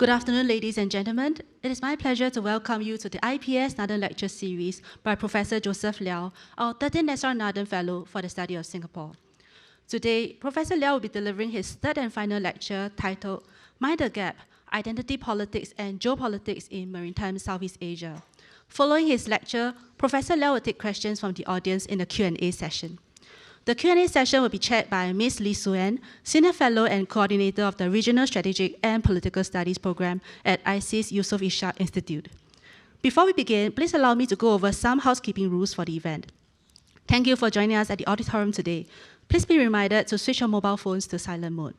Good afternoon, ladies and gentlemen. It is my pleasure to welcome you to the IPS-Nathan Lecture Series by Professor Joseph Liow, our 13th Nathan Fellow for the Study of Singapore. Today, Professor Liow will be delivering his third and final lecture titled Mind the Gap, Identity Politics and Geopolitics in Maritime Southeast Asia. Following his lecture, Professor Liow will take questions from the audience in the Q&A session. The Q&A session will be chaired by Ms. Lee Suen, Senior Fellow and Coordinator of the Regional Strategic and Political Studies Program at ICE's Yusof Ishak Institute. Before we begin, please allow me to go over some housekeeping rules for the event. Thank you for joining us at the auditorium today. Please be reminded to switch your mobile phones to silent mode.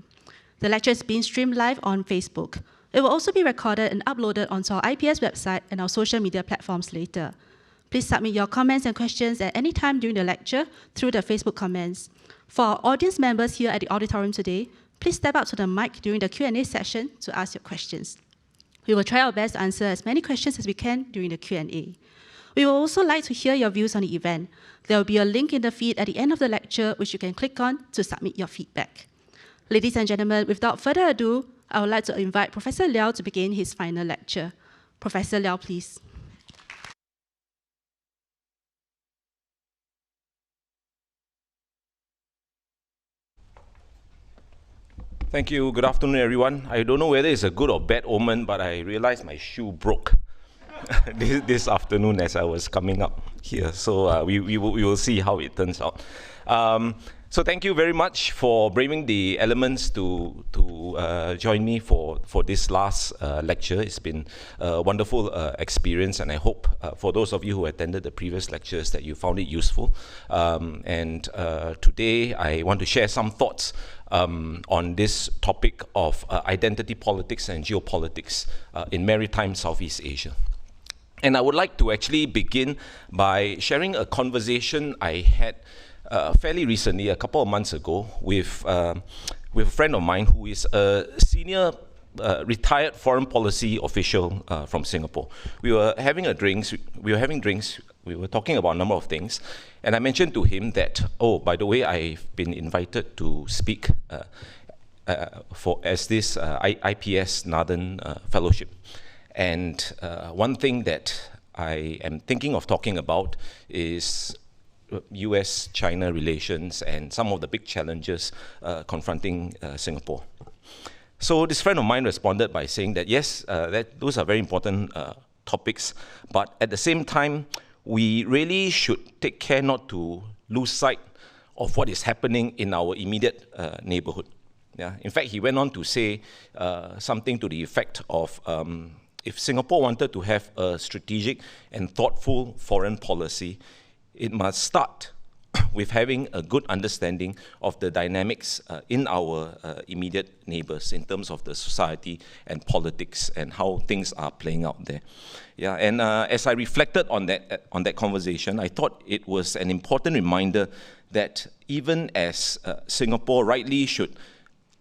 The lecture is being streamed live on Facebook. It will also be recorded and uploaded onto our IPS website and our social media platforms later. Please submit your comments and questions at any time during the lecture through the Facebook comments. For our audience members here at the auditorium today, please step up to the mic during the Q&A session to ask your questions. We will try our best to answer as many questions as we can during the Q&A. We would also like to hear your views on the event. There will be a link in the feed at the end of the lecture which you can click on to submit your feedback. Ladies and gentlemen, without further ado, I would like to invite Professor Liow to begin his final lecture. Professor Liow, please. Thank you. Good afternoon, everyone. I don't know whether it's a good or bad omen, but I realized my shoe broke this afternoon as I was coming up here. So we will see how it turns out. So thank you very much for bringing the elements to join me for this last lecture. It's been a wonderful experience, and I hope for those of you who attended the previous lectures that you found it useful. And today I want to share some thoughts on this topic of identity politics and geopolitics in maritime Southeast Asia. And I would like to actually begin by sharing a conversation I had fairly recently, a couple of months ago, with a friend of mine who is a senior retired foreign policy official from Singapore. We were having drinks. We were talking about a number of things, and I mentioned to him that, oh, by the way, I've been invited to speak as this IPS-Nathan Fellowship. And one thing that I am thinking of talking about is US-China relations and some of the big challenges confronting Singapore. So this friend of mine responded by saying that yes, those are very important topics, but at the same time, we really should take care not to lose sight of what is happening in our immediate neighborhood. Yeah? In fact, he went on to say something to the effect of if Singapore wanted to have a strategic and thoughtful foreign policy, it must start with having a good understanding of the dynamics in our immediate neighbors in terms of the society and politics and how things are playing out there. Yeah, and as I reflected on that conversation, I thought it was an important reminder that even as Singapore rightly should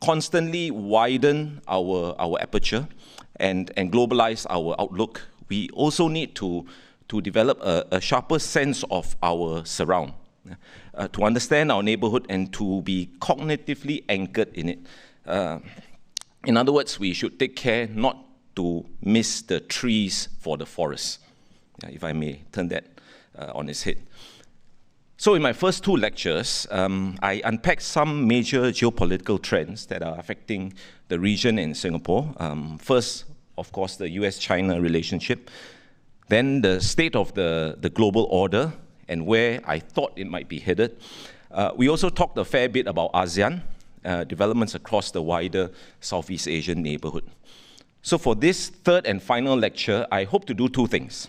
constantly widen our aperture and globalize our outlook, we also need to develop a sharper sense of our surround, to understand our neighborhood and to be cognitively anchored in it. In other words, we should take care not to miss the trees for the forest, if I may turn that on its head. So in my first two lectures, I unpacked some major geopolitical trends that are affecting the region and Singapore. First, of course, the US-China relationship. Then the state of the global order and where I thought it might be headed. We also talked a fair bit about ASEAN, developments across the wider Southeast Asian neighborhood. So for this third and final lecture, I hope to do two things.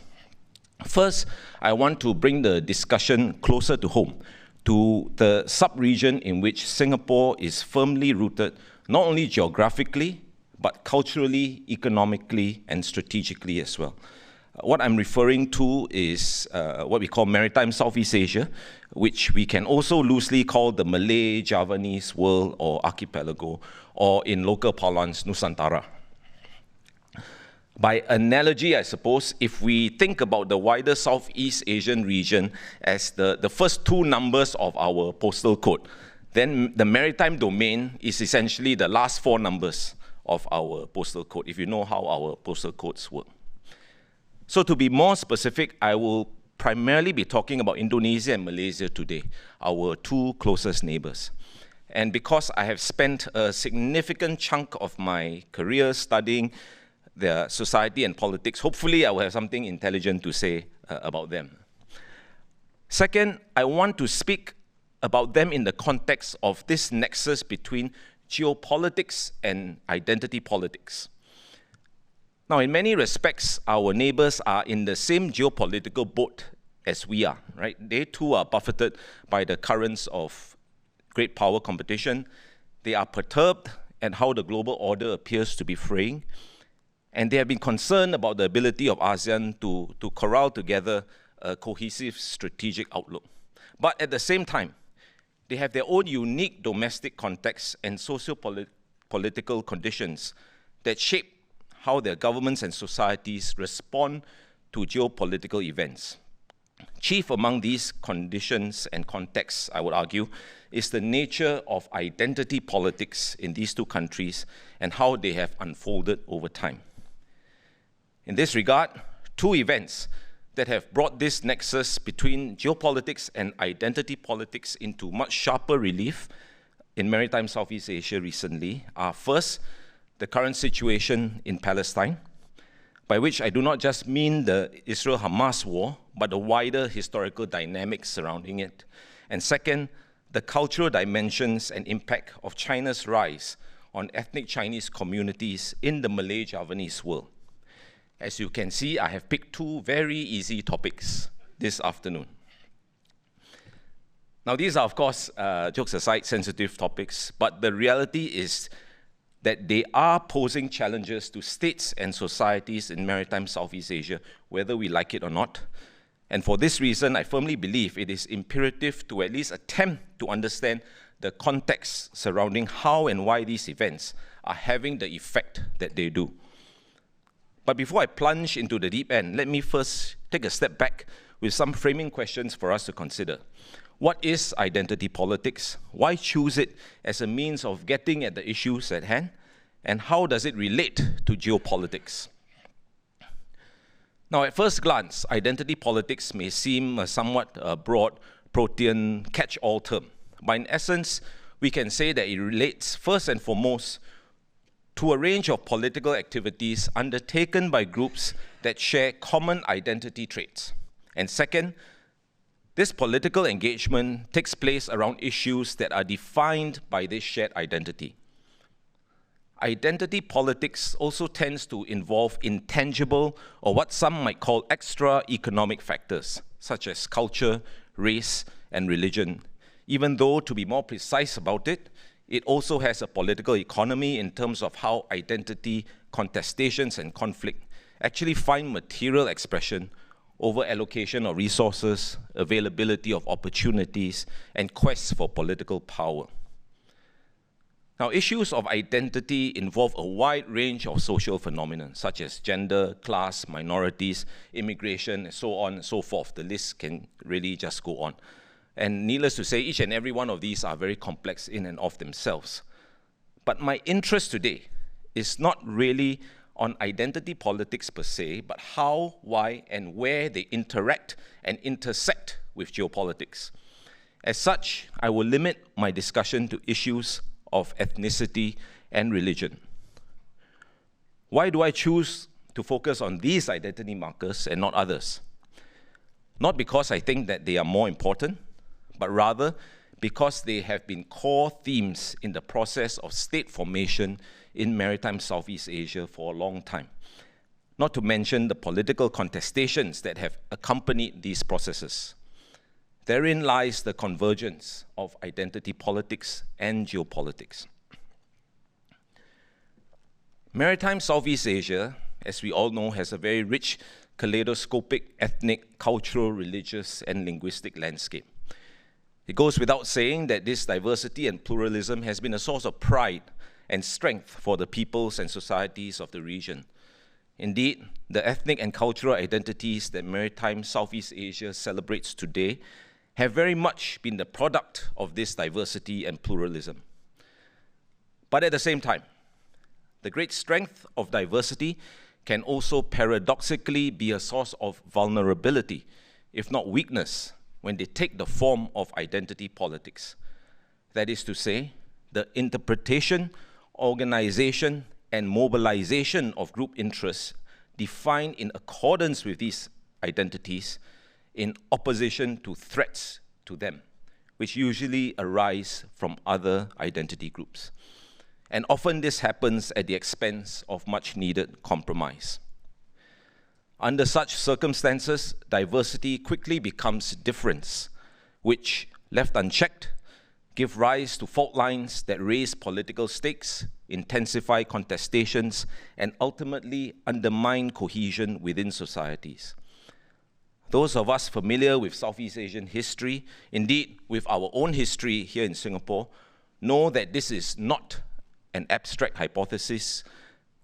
First, I want to bring the discussion closer to home, to the sub-region in which Singapore is firmly rooted, not only geographically, but culturally, economically, and strategically as well. What I'm referring to is what we call maritime Southeast Asia, which we can also loosely call the Malay-Javanese world or archipelago, or in local parlance, Nusantara. By analogy, I suppose, if we think about the wider Southeast Asian region as the first two numbers of our postal code, then the maritime domain is essentially the last four numbers of our postal code, if you know how our postal codes work. So to be more specific, I will primarily be talking about Indonesia and Malaysia today, our two closest neighbors. And because I have spent a significant chunk of my career studying their society and politics, hopefully I will have something intelligent to say about them. Second, I want to speak about them in the context of this nexus between geopolitics and identity politics. Now, in many respects, our neighbors are in the same geopolitical boat as we are, right? They too are buffeted by the currents of great power competition. They are perturbed at how the global order appears to be fraying. And they have been concerned about the ability of ASEAN to corral together a cohesive strategic outlook. But at the same time, they have their own unique domestic context and socio-political conditions that shape how their governments and societies respond to geopolitical events. Chief among these conditions and contexts, I would argue, is the nature of identity politics in these two countries and how they have unfolded over time. In this regard, two events that have brought this nexus between geopolitics and identity politics into much sharper relief in maritime Southeast Asia recently are, first, the current situation in Palestine, by which I do not just mean the Israel-Hamas war, but the wider historical dynamics surrounding it. And second, the cultural dimensions and impact of China's rise on ethnic Chinese communities in the Malay-Javanese world. As you can see, I have picked two very easy topics this afternoon. Now, these are, of course, jokes aside, sensitive topics, but the reality is that they are posing challenges to states and societies in maritime Southeast Asia, whether we like it or not. And for this reason, I firmly believe it is imperative to at least attempt to understand the context surrounding how and why these events are having the effect that they do. But before I plunge into the deep end, let me first take a step back with some framing questions for us to consider. What is identity politics? Why choose it as a means of getting at the issues at hand? And how does it relate to geopolitics? Now, at first glance, identity politics may seem a somewhat broad, protean, catch-all term. But in essence, we can say that it relates first and foremost to a range of political activities undertaken by groups that share common identity traits. And second, this political engagement takes place around issues that are defined by this shared identity. Identity politics also tends to involve intangible, or what some might call extra-economic factors, such as culture, race, and religion, even though, to be more precise about it, it also has a political economy in terms of how identity, contestations, and conflict actually find material expression over allocation of resources, availability of opportunities, and quests for political power. Now, issues of identity involve a wide range of social phenomena, such as gender, class, minorities, immigration, and so on and so forth. The list can really just go on. And needless to say, each and every one of these are very complex in and of themselves. But my interest today is not really on identity politics per se, but how, why, and where they interact and intersect with geopolitics. As such, I will limit my discussion to issues of ethnicity and religion. Why do I choose to focus on these identity markers and not others? Not because I think that they are more important, but rather because they have been core themes in the process of state formation in maritime Southeast Asia for a long time. Not to mention the political contestations that have accompanied these processes. Therein lies the convergence of identity politics and geopolitics. Maritime Southeast Asia, as we all know, has a very rich kaleidoscopic ethnic, cultural, religious, and linguistic landscape. It goes without saying that this diversity and pluralism has been a source of pride and strength for the peoples and societies of the region. Indeed, the ethnic and cultural identities that maritime Southeast Asia celebrates today have very much been the product of this diversity and pluralism. But at the same time, The great strength of diversity can also paradoxically be a source of vulnerability, if not weakness, when they take the form of identity politics. That is to say, the interpretation, organization, and mobilization of group interests defined in accordance with these identities in opposition to threats to them, which usually arise from other identity groups. And often this happens at the expense of much needed compromise. Under such circumstances, diversity quickly becomes difference, which, left unchecked, give rise to fault lines that raise political stakes, intensify contestations, and ultimately undermine cohesion within societies. Those of us familiar with Southeast Asian history, indeed with our own history here in Singapore, know that this is not an abstract hypothesis.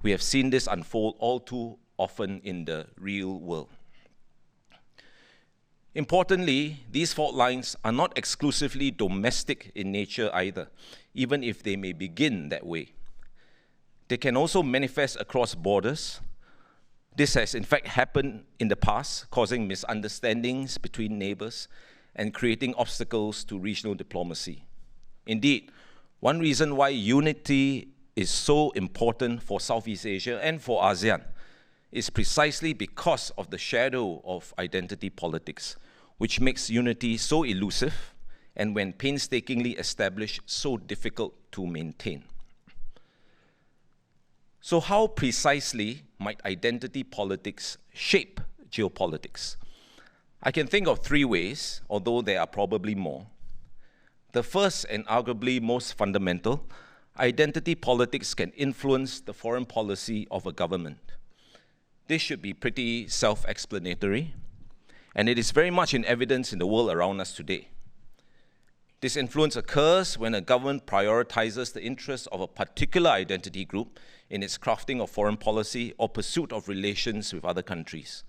We have seen this unfold all too often in the real world. Importantly, these fault lines are not exclusively domestic in nature either, even if they may begin that way. They can also manifest across borders. This has in fact happened in the past, causing misunderstandings between neighbors and creating obstacles to regional diplomacy. Indeed, one reason why unity is so important for Southeast Asia and for ASEAN is precisely because of the shadow of identity politics, which makes unity so elusive and, when painstakingly established, so difficult to maintain. So how precisely might identity politics shape geopolitics? I can think of three ways, although there are probably more. The first, and arguably most fundamental, identity politics can influence the foreign policy of a government. This should be pretty self-explanatory, and it is very much in evidence in the world around us today. This influence occurs when a government prioritizes the interests of a particular identity group in its crafting of foreign policy or pursuit of relations with other countries,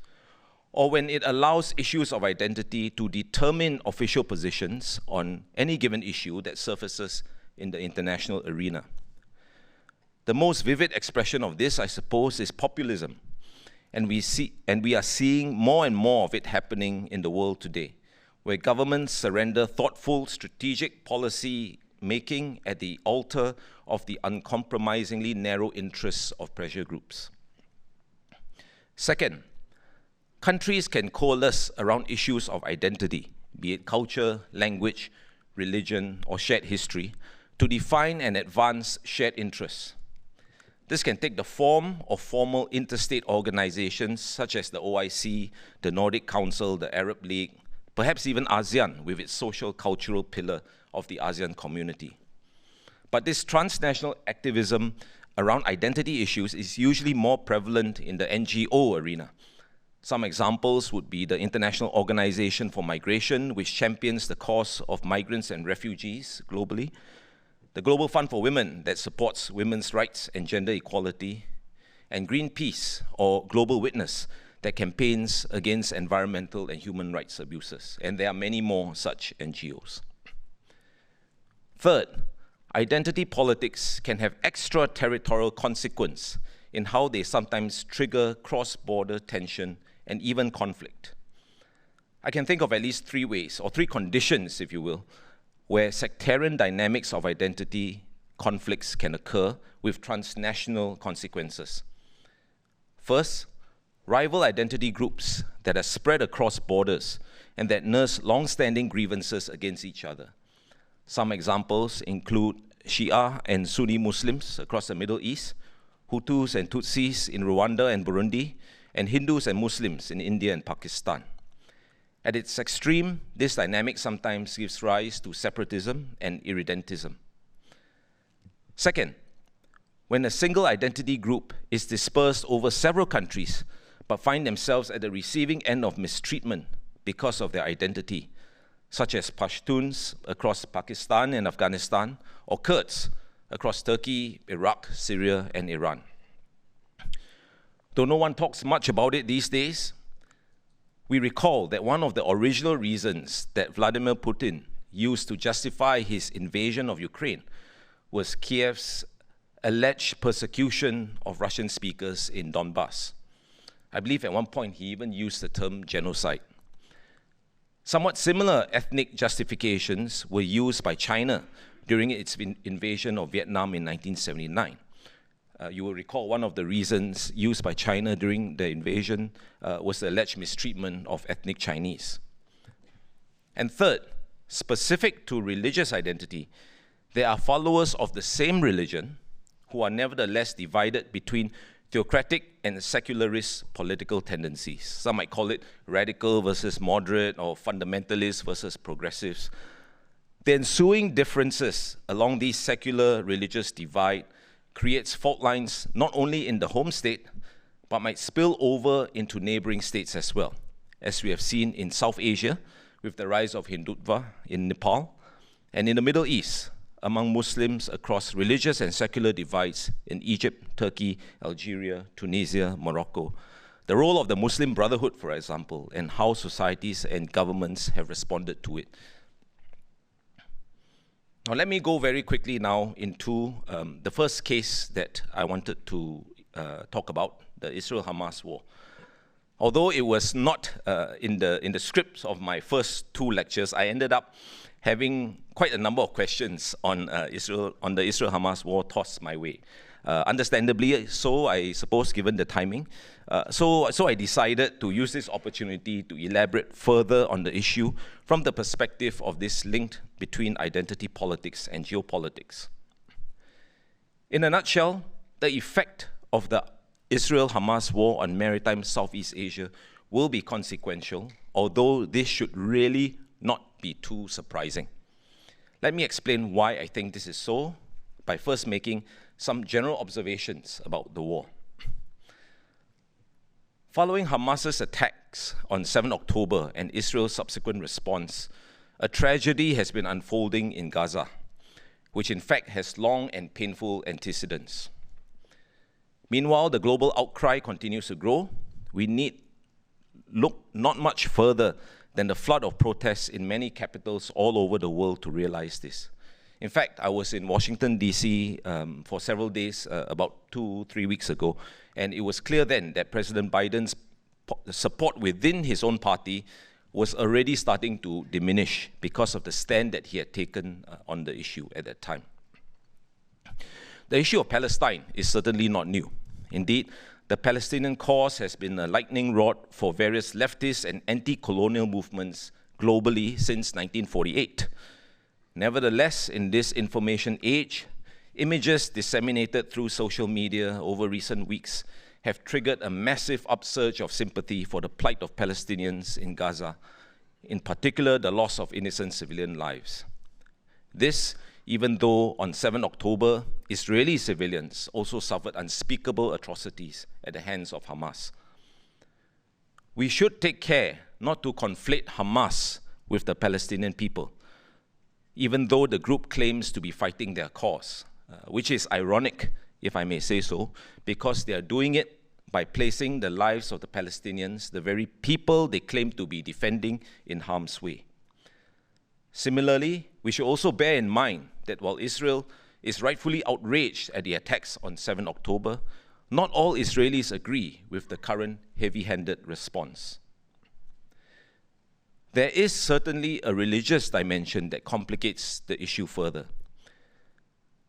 or when it allows issues of identity to determine official positions on any given issue that surfaces in the international arena. The most vivid expression of this, I suppose, is populism, and we are seeing more and more of it happening in the world today, where governments surrender thoughtful, strategic policy making at the altar of the uncompromisingly narrow interests of pressure groups. Second, countries can coalesce around issues of identity, be it culture, language, religion, or shared history, to define and advance shared interests. This can take the form of formal interstate organizations such as the OIC, the Nordic Council, the Arab League, perhaps even ASEAN with its social cultural pillar of the ASEAN community. But this transnational activism around identity issues is usually more prevalent in the NGO arena. Some examples would be the International Organization for Migration, which champions the cause of migrants and refugees globally, the Global Fund for Women that supports women's rights and gender equality, and Greenpeace or Global Witness that campaigns against environmental and human rights abuses. And there are many more such NGOs. Third, identity politics can have extraterritorial consequence in how they sometimes trigger cross-border tension and even conflict. I can think of at least three ways, or three conditions, if you will, where sectarian dynamics of identity conflicts can occur with transnational consequences. First, rival identity groups that are spread across borders and that nurse long-standing grievances against each other. Some examples include Shia and Sunni Muslims across the Middle East, Hutus and Tutsis in Rwanda and Burundi, and Hindus and Muslims in India and Pakistan. At its extreme, this dynamic sometimes gives rise to separatism and irredentism. Second, when a single identity group is dispersed over several countries but find themselves at the receiving end of mistreatment because of their identity, such as Pashtuns across Pakistan and Afghanistan, or Kurds across Turkey, Iraq, Syria, and Iran. Though no one talks much about it these days, we recall that one of the original reasons that Vladimir Putin used to justify his invasion of Ukraine was Kiev's alleged persecution of Russian speakers in Donbass. I believe at one point he even used the term genocide. Somewhat similar ethnic justifications were used by China during its invasion of Vietnam in 1979. You will recall one of the reasons used by China during the invasion was the alleged mistreatment of ethnic Chinese. And third, specific to religious identity, there are followers of the same religion who are nevertheless divided between theocratic and secularist political tendencies. Some might call it radical versus moderate or fundamentalist versus progressives. The ensuing differences along these secular religious divide creates fault lines not only in the home state, but might spill over into neighboring states as well, as we have seen in South Asia with the rise of Hindutva in Nepal, and in the Middle East, among Muslims across religious and secular divides in Egypt, Turkey, Algeria, Tunisia, Morocco. The role of the Muslim Brotherhood, for example, and how societies and governments have responded to it. Now let me go very quickly now into the first case that I wanted to talk about, the Israel-Hamas war. Although it was not in the scripts of my first two lectures, I ended up having quite a number of questions on the Israel-Hamas war tossed my way. Understandably so, I suppose, given the timing. So I decided to use this opportunity to elaborate further on the issue from the perspective of this link between identity politics and geopolitics. In a nutshell, the effect of the Israel-Hamas war on maritime Southeast Asia will be consequential, although this should really not be too surprising. Let me explain why I think this is so by first making some general observations about the war. Following Hamas's attacks on 7 October and Israel's subsequent response, a tragedy has been unfolding in Gaza, which in fact has long and painful antecedents. Meanwhile, the global outcry continues to grow. We need look not much further than the flood of protests in many capitals all over the world to realize this. In fact, I was in Washington, D.C. For several days, about 2-3 weeks ago, and it was clear then that President Biden's support within his own party was already starting to diminish because of the stand that he had taken on the issue at that time. The issue of Palestine is certainly not new. Indeed, the Palestinian cause has been a lightning rod for various leftist and anti-colonial movements globally since 1948. Nevertheless, in this information age, images disseminated through social media over recent weeks have triggered a massive upsurge of sympathy for the plight of Palestinians in Gaza, in particular the loss of innocent civilian lives. This, even though on 7 October, Israeli civilians also suffered unspeakable atrocities at the hands of Hamas. We should take care not to conflate Hamas with the Palestinian people, even though the group claims to be fighting their cause, which is ironic, if I may say so, because they are doing it by placing the lives of the Palestinians, the very people they claim to be defending, in harm's way. Similarly, we should also bear in mind that while Israel is rightfully outraged at the attacks on 7 October, not all Israelis agree with the current heavy-handed response. There is certainly a religious dimension that complicates the issue further.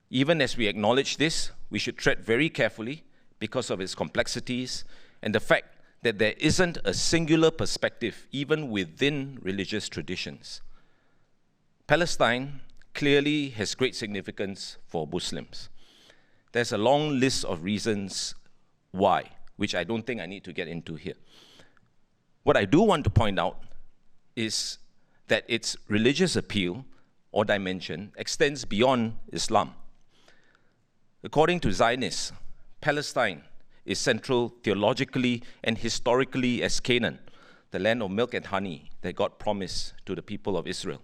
Even as we acknowledge this, we should tread very carefully because of its complexities and the fact that there isn't a singular perspective even within religious traditions. Palestine clearly has great significance for Muslims. There's a long list of reasons why, which I don't think I need to get into here. What I do want to point out is that its religious appeal or dimension extends beyond Islam. According to Zionists, Palestine is central theologically and historically as Canaan, the land of milk and honey that God promised to the people of Israel.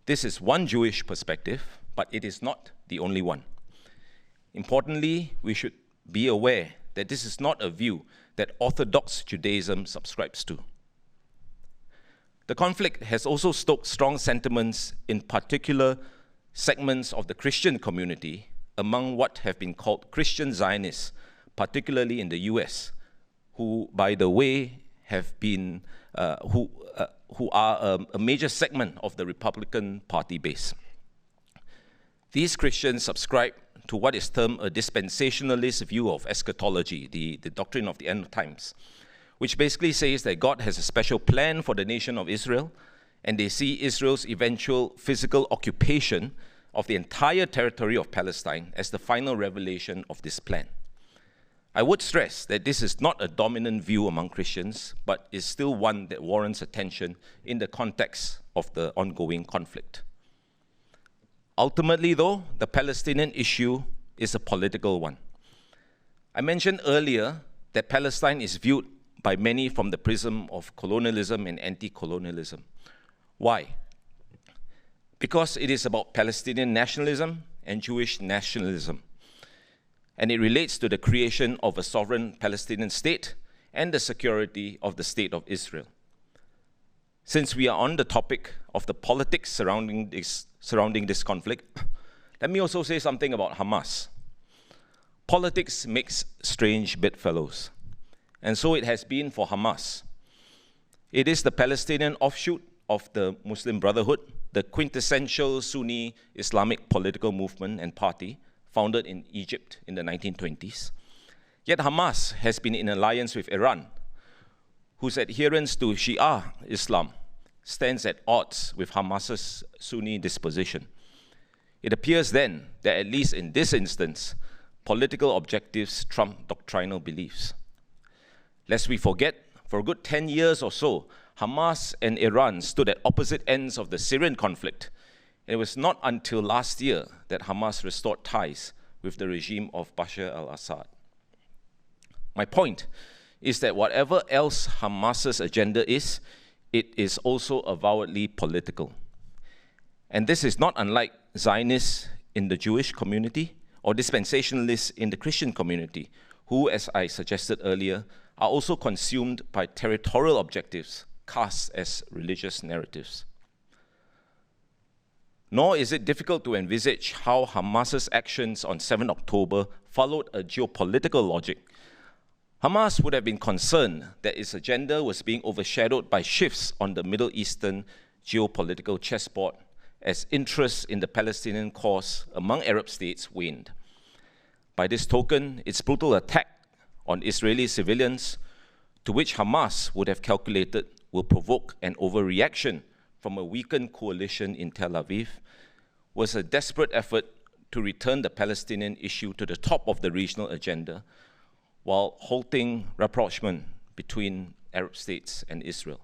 This is one Jewish perspective, but it is not the only one. Importantly, we should be aware that this is not a view that Orthodox Judaism subscribes to. The conflict has also stoked strong sentiments in particular segments of the Christian community among what have been called Christian Zionists, particularly in the US, who, by the way, have been, who are a major segment of the Republican Party base. These Christians subscribe to what is termed a dispensationalist view of eschatology, the doctrine of the end of times, which basically says that God has a special plan for the nation of Israel, and they see Israel's eventual physical occupation of the entire territory of Palestine as the final revelation of this plan. I would stress that this is not a dominant view among Christians, but is still one that warrants attention in the context of the ongoing conflict. Ultimately, though, the Palestinian issue is a political one. I mentioned earlier that Palestine is viewed by many from the prism of colonialism and anti-colonialism. Why? Because it is about Palestinian nationalism and Jewish nationalism, and it relates to the creation of a sovereign Palestinian state and the security of the state of Israel. Since we are on the topic of the politics surrounding this conflict, let me also say something about Hamas. Politics makes strange bedfellows, and so it has been for Hamas. It is the Palestinian offshoot of the Muslim Brotherhood, the quintessential Sunni Islamic political movement and party founded in Egypt in the 1920s. Yet Hamas has been in alliance with Iran, whose adherence to Shia Islam stands at odds with Hamas's Sunni disposition. It appears then that, at least in this instance, political objectives trump doctrinal beliefs. Lest we forget, for a good 10 years or so, Hamas and Iran stood at opposite ends of the Syrian conflict. It was not until last year that Hamas restored ties with the regime of Bashar al-Assad. My point is that whatever else Hamas's agenda is, it is also avowedly political. And this is not unlike Zionists in the Jewish community or dispensationalists in the Christian community, who, as I suggested earlier, are also consumed by territorial objectives cast as religious narratives. Nor is it difficult to envisage how Hamas's actions on 7 October followed a geopolitical logic. Hamas would have been concerned that its agenda was being overshadowed by shifts on the Middle Eastern geopolitical chessboard as interest in the Palestinian cause among Arab states waned. By this token, its brutal attack on Israeli civilians, to which Hamas would have calculated will provoke an overreaction from a weakened coalition in Tel Aviv, was a desperate effort to return the Palestinian issue to the top of the regional agenda while halting rapprochement between Arab states and Israel.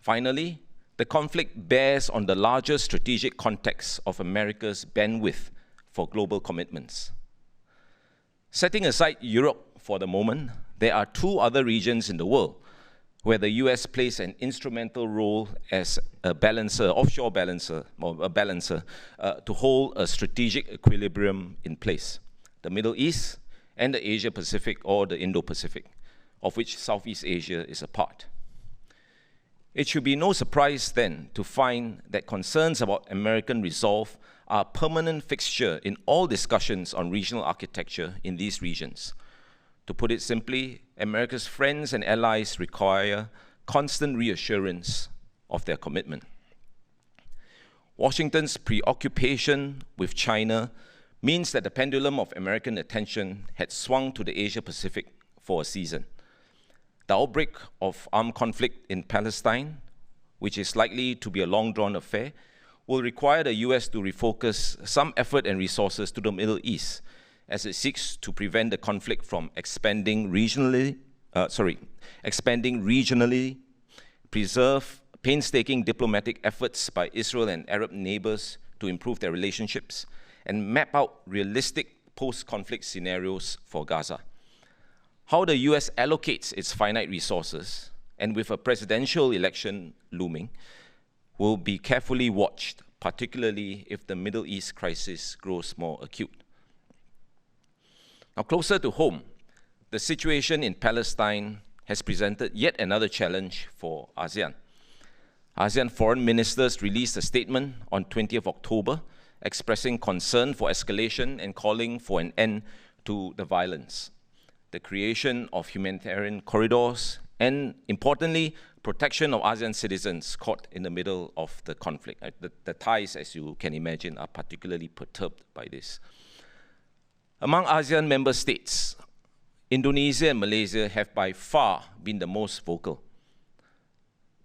Finally, the conflict bears on the larger strategic context of America's bandwidth for global commitments. Setting aside Europe for the moment, there are two other regions in the world where the US plays an instrumental role as a balancer, offshore balancer, or a balancer, to hold a strategic equilibrium in place: the Middle East and the Asia-Pacific, or the Indo-Pacific, of which Southeast Asia is a part. It should be no surprise then to find that concerns about American resolve are a permanent fixture in all discussions on regional architecture in these regions. To put it simply, America's friends and allies require constant reassurance of their commitment. Washington's preoccupation with China means that the pendulum of American attention had swung to the Asia-Pacific for a season. The outbreak of armed conflict in Palestine, which is likely to be a long-drawn affair, will require the US to refocus some effort and resources to the Middle East as it seeks to prevent the conflict from expanding regionally, preserve painstaking diplomatic efforts by Israel and Arab neighbors to improve their relationships, and map out realistic post-conflict scenarios for Gaza. How the US allocates its finite resources, and with a presidential election looming, will be carefully watched, particularly if the Middle East crisis grows more acute. Now, closer to home, the situation in Palestine has presented yet another challenge for ASEAN. ASEAN foreign ministers released a statement on 20th October expressing concern for escalation and calling for an end to the violence, the creation of humanitarian corridors, and importantly, protection of ASEAN citizens caught in the middle of the conflict. The Thais, as you can imagine, are particularly perturbed by this. Among ASEAN member states, Indonesia and Malaysia have by far been the most vocal.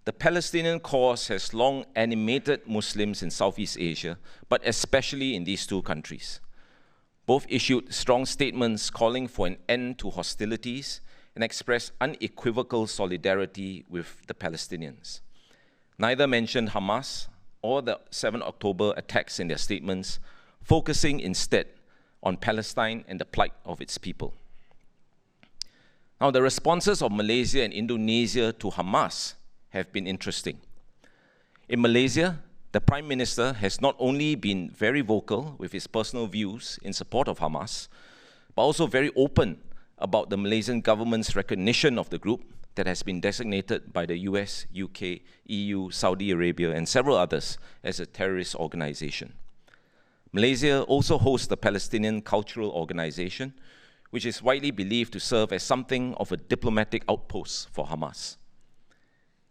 The Palestinian cause has long animated Muslims in Southeast Asia, but especially in these two countries. Both issued strong statements calling for an end to hostilities and expressed unequivocal solidarity with the Palestinians. Neither mentioned Hamas or the 7 October attacks in their statements, focusing instead on Palestine and the plight of its people. Now, the responses of Malaysia and Indonesia to Hamas have been interesting. In Malaysia, the Prime Minister has not only been very vocal with his personal views in support of Hamas, but also very open about the Malaysian government's recognition of the group that has been designated by the US, UK, EU, Saudi Arabia, and several others as a terrorist organization. Malaysia also hosts the Palestinian Cultural Organization, which is widely believed to serve as something of a diplomatic outpost for Hamas.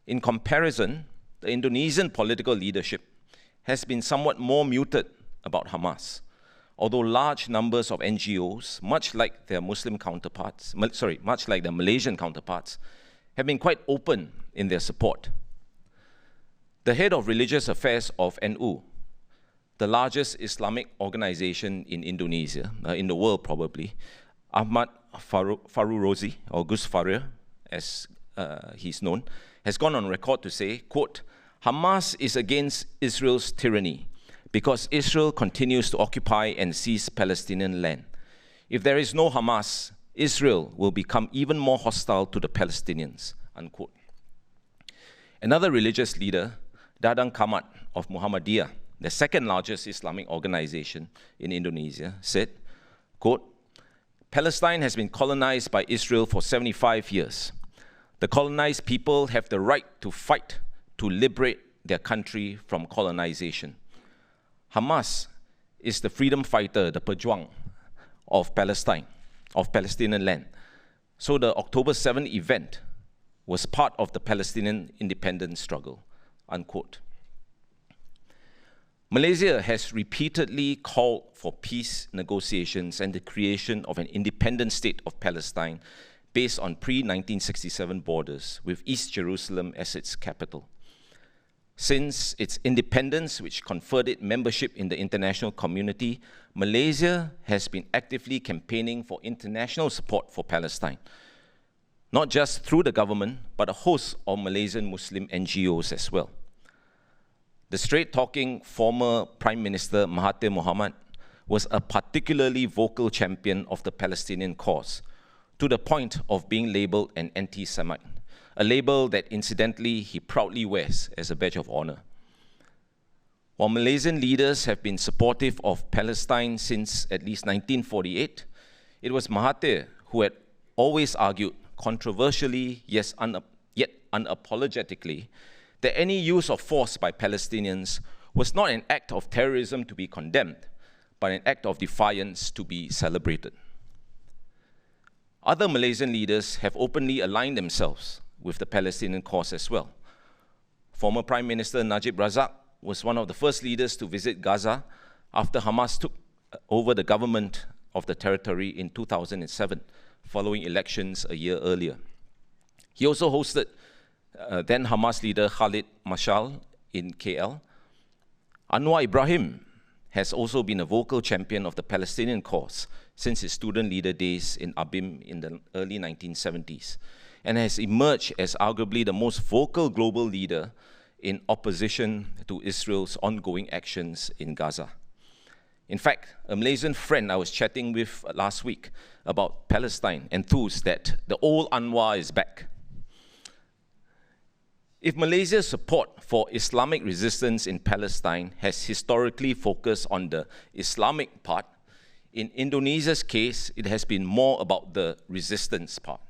In comparison, the Indonesian political leadership has been somewhat more muted about Hamas, although large numbers of NGOs, much like their Malaysian counterparts, have been quite open in their support. The head of religious affairs of NU, the largest Islamic organization in Indonesia, in the world probably, Ahmad Farurozi, or Gus Farir, as he's known, has gone on record to say, quote, Hamas is against Israel's tyranny because Israel continues to occupy and seize Palestinian land. If there is no Hamas, Israel will become even more hostile to the Palestinians, unquote. Another religious leader, Dadang Kamat of Muhammadiyah, the second largest Islamic organization in Indonesia, said, quote, Palestine has been colonized by Israel for 75 years. The colonized people have the right to fight to liberate their country from colonization. Hamas is the freedom fighter, the pejuang of Palestine, of Palestinian land. So the October 7 event was part of the Palestinian independence struggle, unquote. Malaysia has repeatedly called for peace negotiations and the creation of an independent state of Palestine based on pre-1967 borders, with East Jerusalem as its capital. Since its independence, which conferred it membership in the international community, Malaysia has been actively campaigning for international support for Palestine, not just through the government, but a host of Malaysian Muslim NGOs as well. The straight-talking former Prime Minister Mahathir Mohamad was a particularly vocal champion of the Palestinian cause, to the point of being labeled an anti-Semite, a label that incidentally he proudly wears as a badge of honor. While Malaysian leaders have been supportive of Palestine since at least 1948, it was Mahathir who had always argued, controversially yet unapologetically, that any use of force by Palestinians was not an act of terrorism to be condemned, but an act of defiance to be celebrated. Other Malaysian leaders have openly aligned themselves with the Palestinian cause as well. Former Prime Minister Najib Razak was one of the first leaders to visit Gaza after Hamas took over the government of the territory in 2007, following elections a year earlier. He also hosted then Hamas leader Khalid Mashal in KL. Anwar Ibrahim has also been a vocal champion of the Palestinian cause since his student leader days in Abim in the early 1970s, and has emerged as arguably the most vocal global leader in opposition to Israel's ongoing actions in Gaza. In fact, a Malaysian friend I was chatting with last week about Palestine enthused that the old Anwar is back. If Malaysia's support for Islamic resistance in Palestine has historically focused on the Islamic part, in Indonesia's case, it has been more about the resistance part.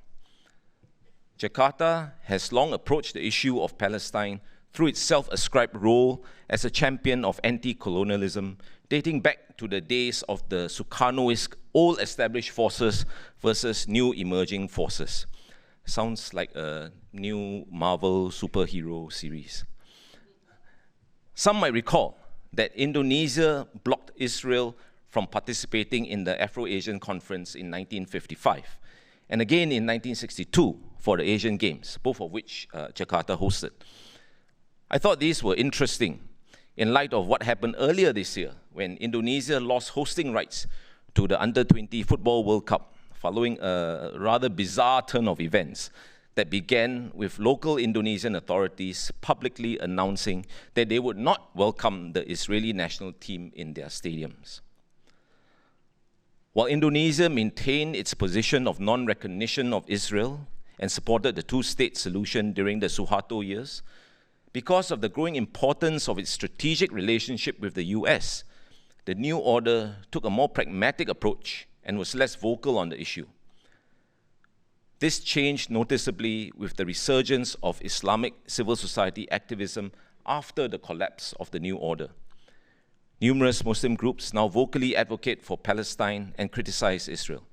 Jakarta has long approached the issue of Palestine through its self-ascribed role as a champion of anti-colonialism, dating back to the days of the Sukarnoist old established forces versus new emerging forces. Sounds like a new Marvel superhero series. Some might recall that Indonesia blocked Israel from participating in the Afro-Asian Conference in 1955, and again in 1962 for the Asian Games, both of which Jakarta hosted. I thought these were interesting in light of what happened earlier this year when Indonesia lost hosting rights to the Under-20 Football World Cup following a rather bizarre turn of events that began with local Indonesian authorities publicly announcing that they would not welcome the Israeli national team in their stadiums. While Indonesia maintained its position of non-recognition of Israel and supported the two-state solution during the Suharto years, because of the growing importance of its strategic relationship with the US, the new order took a more pragmatic approach and was less vocal on the issue. This changed noticeably with the resurgence of Islamic civil society activism after the collapse of the new order. Numerous Muslim groups now vocally advocate for Palestine and criticize Israel.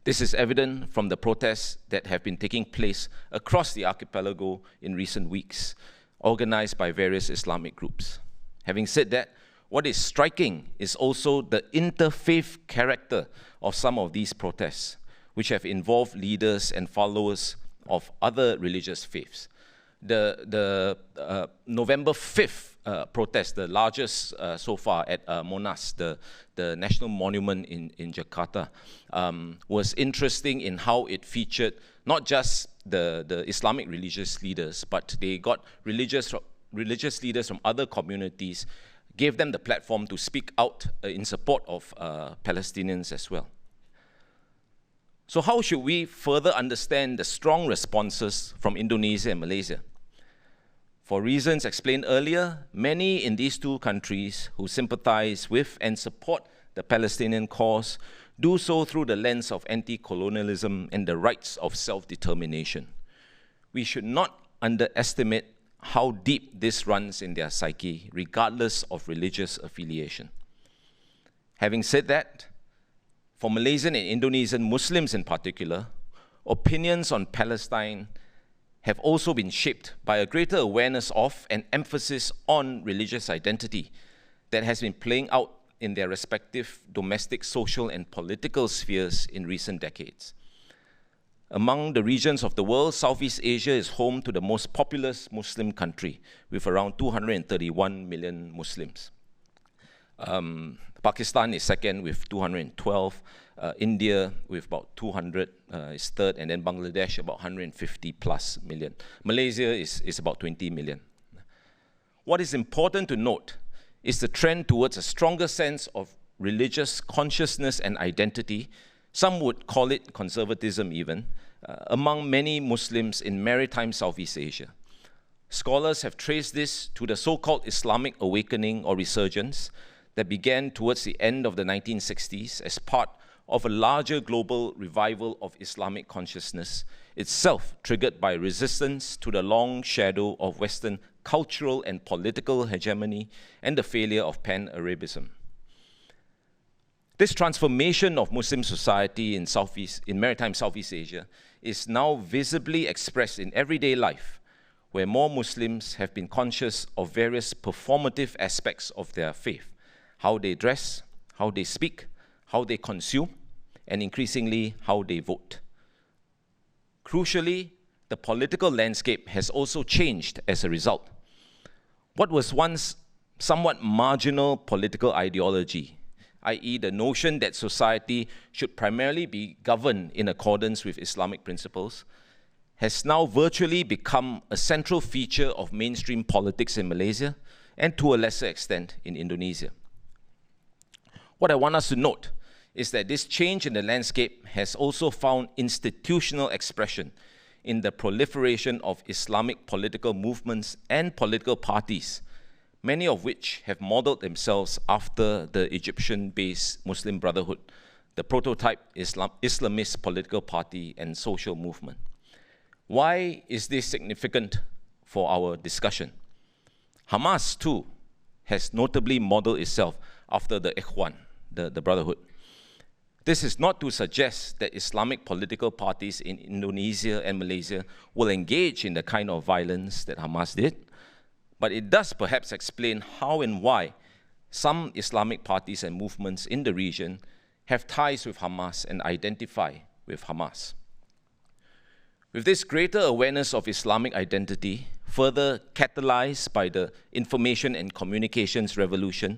This is evident from the protests that have been taking place across the archipelago in recent weeks, organized by various Islamic groups. Having said that, what is striking is also the interfaith character of some of these protests, which have involved leaders and followers of other religious faiths. The November 5th protest, the largest so far at Monas, the national monument in Jakarta, was interesting in how it featured not just the Islamic religious leaders, but they got religious leaders from other communities, gave them the platform to speak out in support of Palestinians as well. So how should we further understand the strong responses from Indonesia and Malaysia? For reasons explained earlier, many in these two countries who sympathize with and support the Palestinian cause do so through the lens of anti-colonialism and the rights of self-determination. We should not underestimate how deep this runs in their psyche, regardless of religious affiliation. Having said that, for Malaysian and Indonesian Muslims in particular, opinions on Palestine have also been shaped by a greater awareness of and emphasis on religious identity that has been playing out in their respective domestic, social, and political spheres in recent decades. Among the regions of the world, Southeast Asia is home to the most populous Muslim country, with around 231 million Muslims. Pakistan is second with 212, India with about 200 is third, and then Bangladesh about 150 plus million. Malaysia is about 20 million. What is important to note is the trend towards a stronger sense of religious consciousness and identity, some would call it conservatism even, among many Muslims in maritime Southeast Asia. Scholars have traced this to the so-called Islamic awakening or resurgence that began towards the end of the 1960s as part of a larger global revival of Islamic consciousness, itself triggered by resistance to the long shadow of Western cultural and political hegemony and the failure of Pan-Arabism. This transformation of Muslim society in maritime Southeast Asia is now visibly expressed in everyday life, where more Muslims have been conscious of various performative aspects of their faith: how they dress, how they speak, how they consume, and increasingly how they vote. Crucially, the political landscape has also changed as a result. What was once somewhat marginal political ideology, i.e. the notion that society should primarily be governed in accordance with Islamic principles, has now virtually become a central feature of mainstream politics in Malaysia and to a lesser extent in Indonesia. What I want us to note is that this change in the landscape has also found institutional expression in the proliferation of Islamic political movements and political parties, many of which have modeled themselves after the Egyptian-based Muslim Brotherhood, the prototype Islamist political party and social movement. Why is this significant for our discussion. Hamas, too, has notably modeled itself after the Ikhwan, the Brotherhood. This is not to suggest that Islamic political parties in Indonesia and Malaysia will engage in the kind of violence that Hamas did, but it does perhaps explain how and why some Islamic parties and movements in the region have ties with Hamas and identify with Hamas. With this greater awareness of Islamic identity, further catalyzed by the information and communications revolution,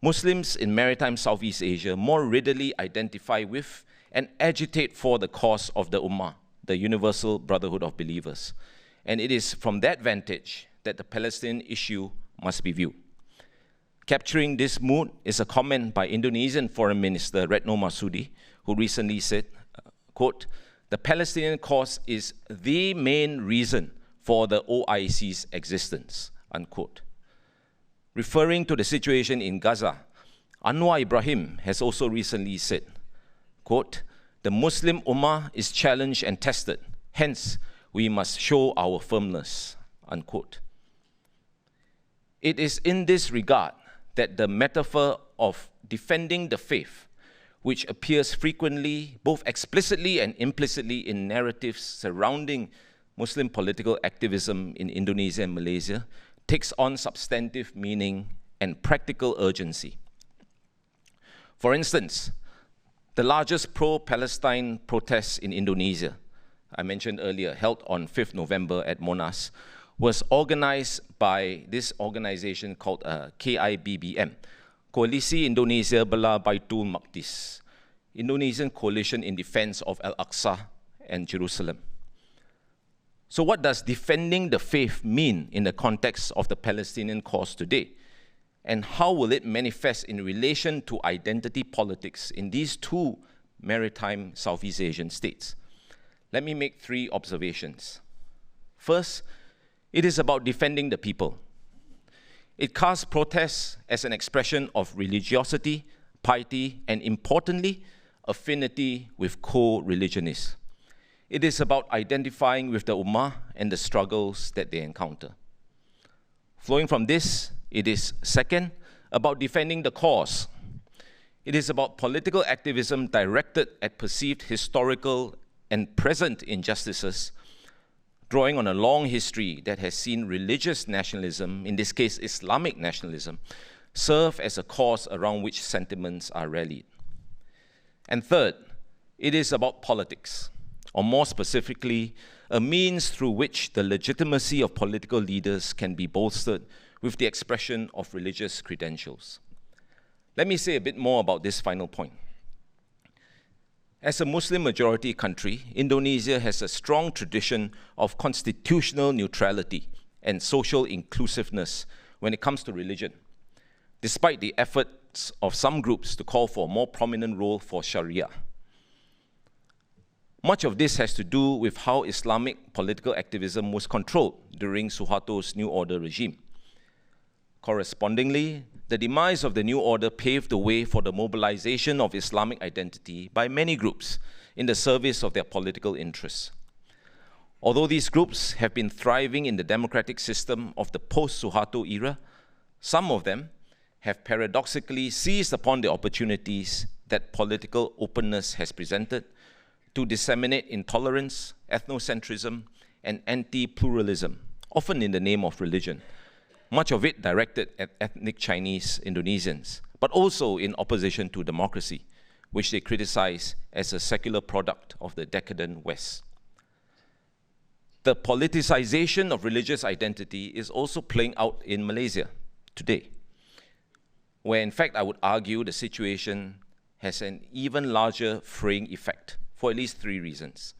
Muslims in maritime Southeast Asia more readily identify with and agitate for the cause of the Ummah, the universal brotherhood of believers. And it is from that vantage that the Palestinian issue must be viewed. Capturing this mood is a comment by Indonesian Foreign Minister Retno Marsudi, who recently said, quote, "The Palestinian cause is the main reason for the OIC's existence," unquote. Referring to the situation in Gaza, Anwar Ibrahim has also recently said, quote, "The Muslim Ummah is challenged and tested, hence we must show our firmness," unquote. It is in this regard that the metaphor of defending the faith, which appears frequently, both explicitly and implicitly in narratives surrounding Muslim political activism in Indonesia and Malaysia, takes on substantive meaning and practical urgency. For instance, the largest pro-Palestine protests in Indonesia, I mentioned earlier, held on 5th November at Monas, was organized by this organization called KIBBM, Koalisi Indonesia Bela Baitul Maqdis, Indonesian Coalition in Defense of Al-Aqsa and Jerusalem. So what does defending the faith mean in the context of the Palestinian cause today? And how will it manifest in relation to identity politics in these two maritime Southeast Asian states? Let me make three observations. First, it is about defending the people. It casts protests as an expression of religiosity, piety, and importantly, affinity with co-religionists. It is about identifying with the Ummah and the struggles that they encounter. Flowing from this, it is, second, about defending the cause. It is about political activism directed at perceived historical and present injustices, drawing on a long history that has seen religious nationalism, in this case Islamic nationalism, serve as a cause around which sentiments are rallied. And third, it is about politics, or more specifically, a means through which the legitimacy of political leaders can be bolstered with the expression of religious credentials. Let me say a bit more about this final point. As a Muslim-majority country, Indonesia has a strong tradition of constitutional neutrality and social inclusiveness when it comes to religion, despite the efforts of some groups to call for a more prominent role for Sharia. Much of this has to do with how Islamic political activism was controlled during Suharto's New Order regime. Correspondingly, the demise of the New Order paved the way for the mobilization of Islamic identity by many groups in the service of their political interests. Although these groups have been thriving in the democratic system of the post-Suharto era, some of them have paradoxically seized upon the opportunities that political openness has presented to disseminate intolerance, ethnocentrism, and anti-pluralism, often in the name of religion, much of it directed at ethnic Chinese Indonesians, but also in opposition to democracy, which they criticize as a secular product of the decadent West. The politicization of religious identity is also playing out in Malaysia today, where in fact I would argue the situation has an even larger fraying effect for at least three reasons.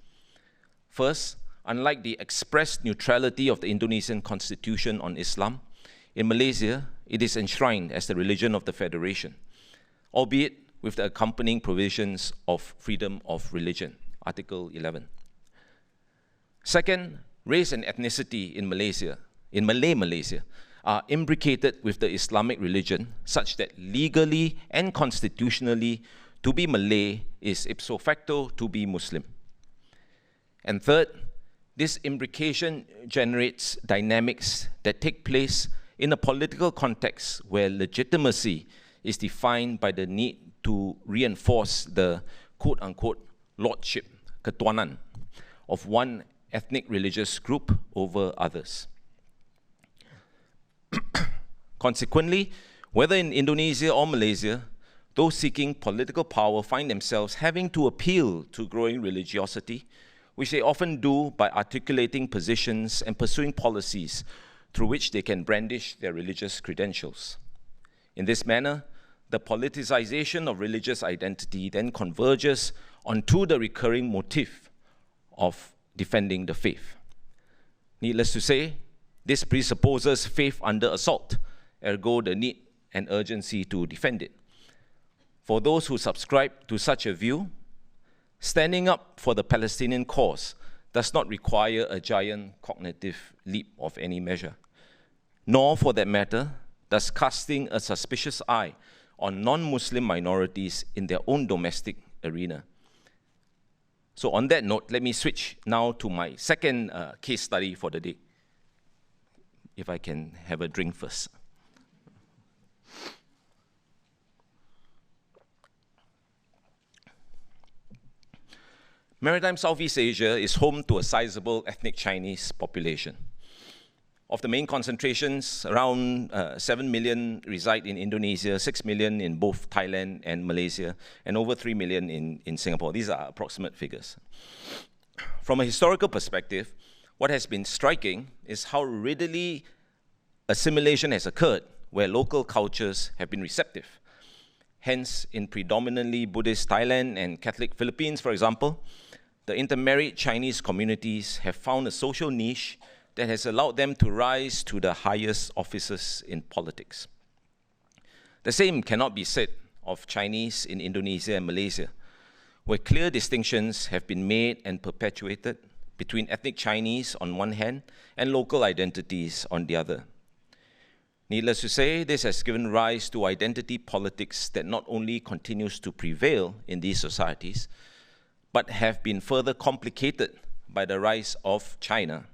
First, unlike the expressed neutrality of the Indonesian constitution on Islam, in Malaysia, it is enshrined as the religion of the Federation, albeit with the accompanying provisions of freedom of religion, Article 11. Second, race and ethnicity in Malaysia, in Malay Malaysia, are imbricated with the Islamic religion such that legally and constitutionally, to be Malay is ipso facto to be Muslim. And third, this imbrication generates dynamics that take place in a political context where legitimacy is defined by the need to reinforce the quote-unquote lordship, ketuanan, of one ethnic religious group over others. Consequently, whether in Indonesia or Malaysia, those seeking political power find themselves having to appeal to growing religiosity, which they often do by articulating positions and pursuing policies through which they can brandish their religious credentials. In this manner, the politicization of religious identity then converges onto the recurring motif of defending the faith. Needless to say, this presupposes faith under assault, ergo the need and urgency to defend it. For those who subscribe to such a view, standing up for the Palestinian cause does not require a giant cognitive leap of any measure, nor, for that matter, does casting a suspicious eye on non-Muslim minorities in their own domestic arena. So on that note, let me switch now to my second case study for the day. If I can have a drink first. Maritime Southeast Asia is home to a sizable ethnic Chinese population. Of the main concentrations, around 7 million reside in Indonesia, 6 million in both Thailand and Malaysia, and over 3 million in Singapore. These are approximate figures. From a historical perspective, what has been striking is how readily assimilation has occurred where local cultures have been receptive. Hence, in predominantly Buddhist Thailand and Catholic Philippines, for example, the intermarried Chinese communities have found a social niche that has allowed them to rise to the highest offices in politics. The same cannot be said of Chinese in Indonesia and Malaysia, where clear distinctions have been made and perpetuated between ethnic Chinese on one hand and local identities on the other. Needless to say, this has given rise to identity politics that not only continues to prevail in these societies, but have been further complicated by the rise of China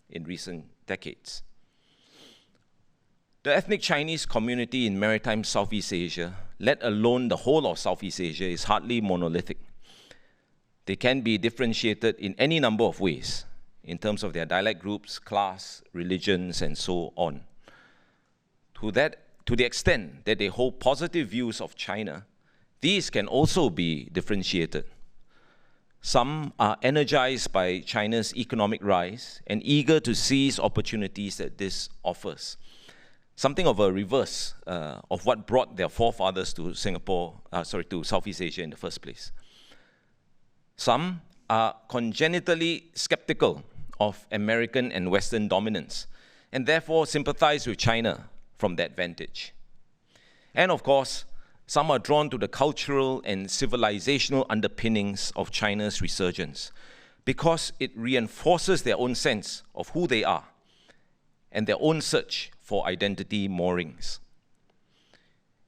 in recent decades. The ethnic Chinese community in maritime Southeast Asia, let alone the whole of Southeast Asia, is hardly monolithic. They can be differentiated in any number of ways, in terms of their dialect groups, class, religions, and so on. To the extent that they hold positive views of China, these can also be differentiated. Some are energized by China's economic rise and eager to seize opportunities that this offers. Something of a reverse of what brought their forefathers to to Southeast Asia in the first place. Some are congenitally skeptical of American and Western dominance and therefore sympathize with China from that vantage. And of course, some are drawn to the cultural and civilizational underpinnings of China's resurgence because it reinforces their own sense of who they are and their own search for identity moorings.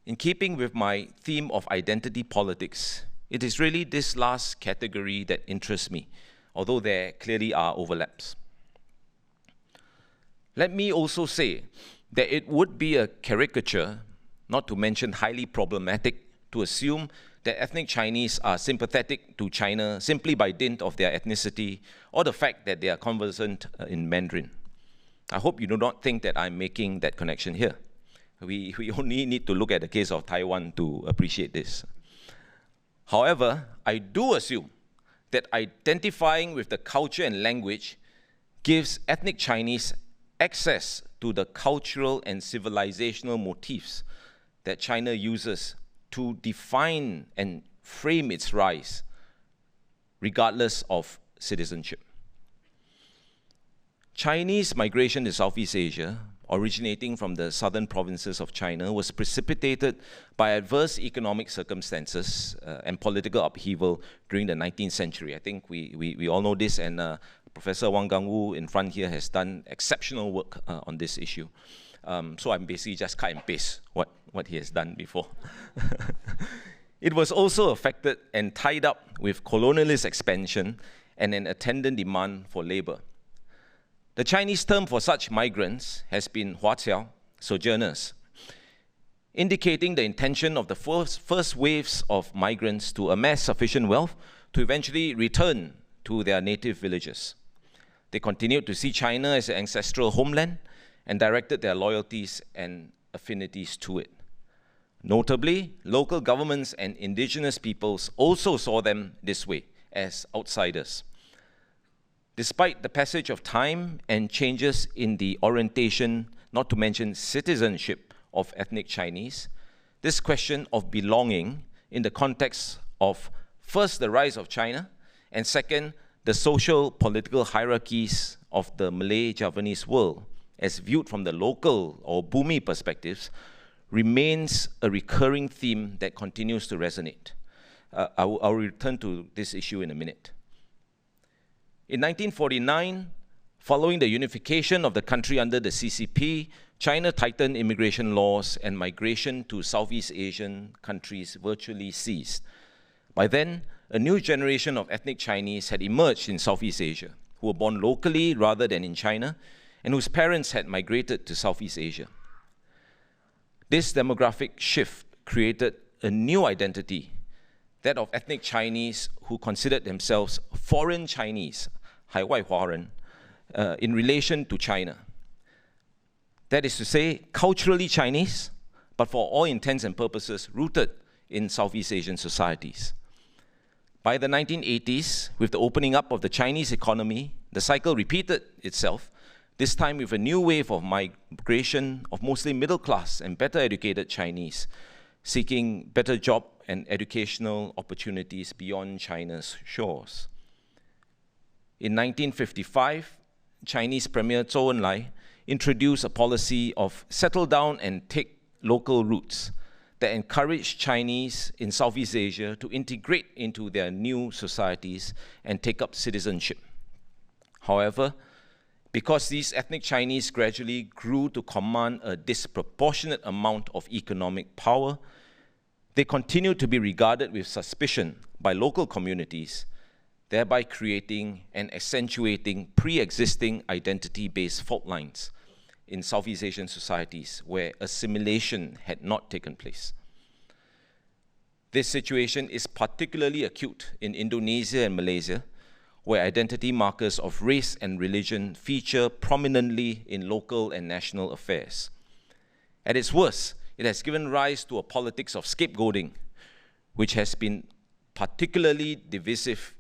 In keeping with my theme of identity politics, it is really this last category that interests me, although there clearly are overlaps. Let me also say that it would be a caricature, not to mention highly problematic, to assume that ethnic Chinese are sympathetic to China simply by dint of their ethnicity or the fact that they are conversant in Mandarin. I hope you do not think that I'm making that connection here. We only need to look at the case of Taiwan to appreciate this. However, I do assume that identifying with the culture and language gives ethnic Chinese access to the cultural and civilizational motifs that China uses to define and frame its rise, regardless of citizenship. Chinese migration to Southeast Asia, originating from the southern provinces of China, was precipitated by adverse economic circumstances and political upheaval during the 19th century. I think we all know this, and Professor Wang Gangwu in front here has done exceptional work on this issue. So I'm basically just cut and paste what he has done before. It was also affected and tied up with colonialist expansion and an attendant demand for labor, The Chinese term for such migrants has been huaqiao, sojourners, indicating the intention of the first waves of migrants to amass sufficient wealth to eventually return to their native villages. They continued to see China as an ancestral homeland and directed their loyalties and affinities to it. Notably, local governments and indigenous peoples also saw them this way, as outsiders. Despite the passage of time and changes in the orientation, not to mention citizenship, of ethnic Chinese, this question of belonging in the context of first the rise of China and second the social political hierarchies of the Malay-Javanese world as viewed from the local or Bumi perspectives remains a recurring theme that continues to resonate. I'll return to this issue in a minute. In 1949, following the unification of the country under the CCP, China tightened immigration laws and migration to Southeast Asian countries virtually ceased. By then, a new generation of ethnic Chinese had emerged in Southeast Asia, who were born locally rather than in China, and whose parents had migrated to Southeast Asia. This demographic shift created a new identity, that of ethnic Chinese who considered themselves foreign Chinese, 海外华人, in relation to China. That is to say, culturally Chinese, but for all intents and purposes, rooted in Southeast Asian societies. By the 1980s, with the opening up of the Chinese economy, the cycle repeated itself, this time with a new wave of migration of mostly middle-class and better educated Chinese, seeking better job and educational opportunities beyond China's shores. In 1955, Chinese Premier Zhou Enlai introduced a policy of settle down and take local roots that encouraged Chinese in Southeast Asia to integrate into their new societies and take up citizenship. However, because these ethnic Chinese gradually grew to command a disproportionate amount of economic power, they continued to be regarded with suspicion by local communities, thereby creating and accentuating pre-existing identity-based fault lines in Southeast Asian societies where assimilation had not taken place. This situation is particularly acute in Indonesia and Malaysia, where identity markers of race and religion feature prominently in local and national affairs. At its worst, it has given rise to a politics of scapegoating, which has been particularly divisive,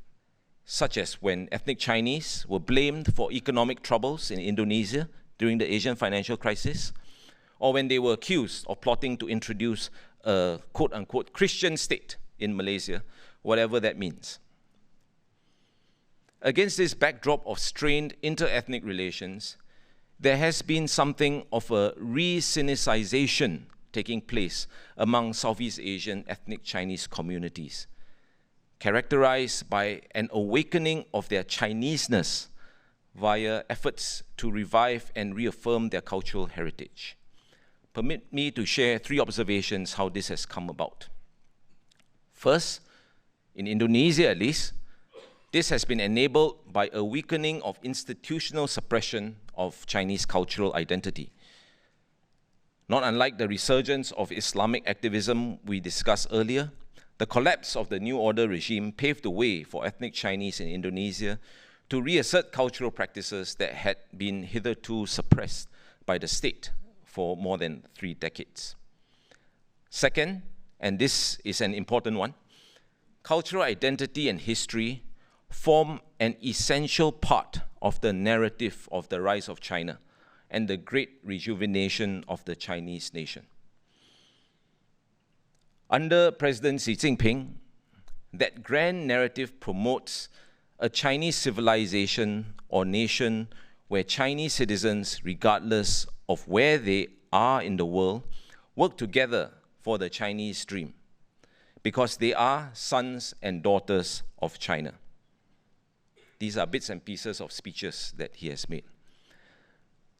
such as when ethnic Chinese were blamed for economic troubles in Indonesia during the Asian financial crisis, or when they were accused of plotting to introduce a quote-unquote Christian state in Malaysia, whatever that means. Against this backdrop of strained inter-ethnic relations, there has been something of a re-Sinicization taking place among Southeast Asian ethnic Chinese communities, characterized by an awakening of their Chineseness via efforts to revive and reaffirm their cultural heritage. Permit me to share 3 observations how this has come about. First, in Indonesia at least, this has been enabled by a weakening of institutional suppression of Chinese cultural identity. Not unlike the resurgence of Islamic activism we discussed earlier, the collapse of the New Order regime paved the way for ethnic Chinese in Indonesia to reassert cultural practices that had been hitherto suppressed by the state for more than 3 decades. Second, and this is an important one, cultural identity and history form an essential part of the narrative of the rise of China and the great rejuvenation of the Chinese nation. Under President Xi Jinping, that grand narrative promotes a Chinese civilization or nation where Chinese citizens, regardless of where they are in the world, work together for the Chinese dream, because they are sons and daughters of China. These are bits and pieces of speeches that he has made.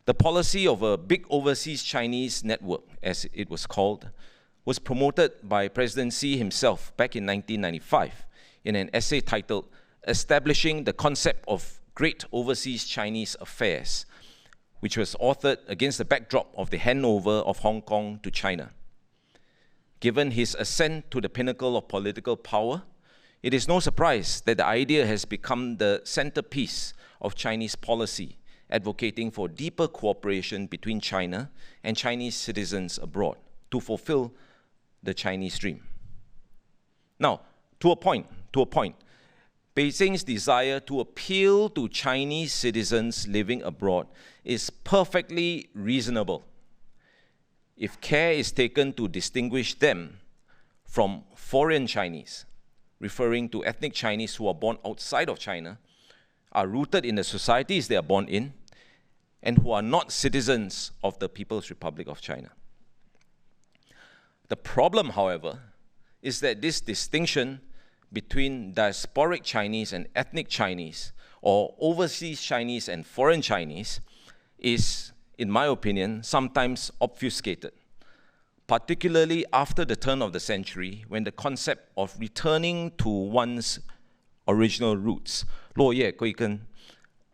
The policy of a big overseas Chinese network, as it was called, was promoted by President Xi himself back in 1995 in an essay titled Establishing the Concept of Great Overseas Chinese Affairs, which was authored against the backdrop of the handover of Hong Kong to China. Given his ascent to the pinnacle of political power, it is no surprise that the idea has become the centerpiece of Chinese policy, advocating for deeper cooperation between China and Chinese citizens abroad to fulfill the Chinese dream. Now, to a point, Beijing's desire to appeal to Chinese citizens living abroad is perfectly reasonable if care is taken to distinguish them from foreign Chinese, referring to ethnic Chinese who are born outside of China, are rooted in the societies they are born in, and who are not citizens of the People's Republic of China. The problem, however, is that this distinction between diasporic Chinese and ethnic Chinese, or overseas Chinese and foreign Chinese, is, in my opinion, sometimes obfuscated, particularly after the turn of the century, when the concept of returning to one's original roots, 落叶归根,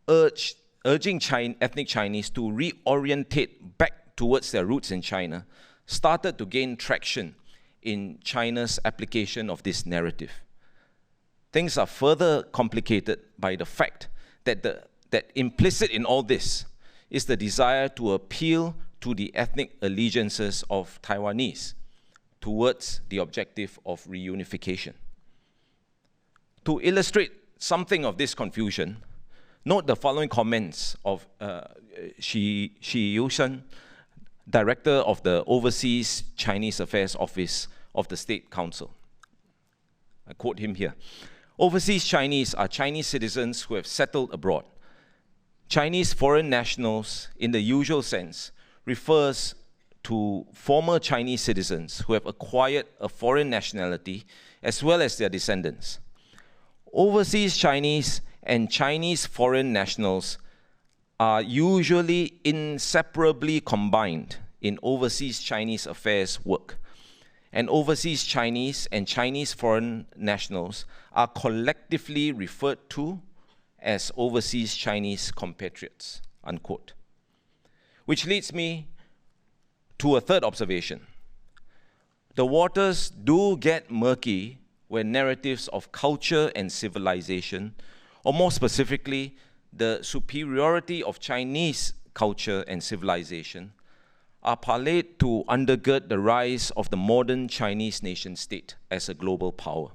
urging ethnic Chinese to reorientate back towards their roots in China, started to gain traction in China's application of this narrative. Things are further complicated by the fact that implicit in all this is the desire to appeal to the ethnic allegiances of Taiwanese towards the objective of reunification. To illustrate something of this confusion, note the following comments of Shi Yusheng, Director of the Overseas Chinese Affairs Office of the State Council. I quote him here. Overseas Chinese are Chinese citizens who have settled abroad. Chinese foreign nationals, in the usual sense, refers to former Chinese citizens who have acquired a foreign nationality as well as their descendants. Overseas Chinese and Chinese foreign nationals are usually inseparably combined in overseas Chinese affairs work. And overseas Chinese and Chinese foreign nationals are collectively referred to as overseas Chinese compatriots, unquote. Which leads me to a third observation. The waters do get murky when narratives of culture and civilization, or more specifically, the superiority of Chinese culture and civilization, are parlayed to undergird the rise of the modern Chinese nation-state as a global power.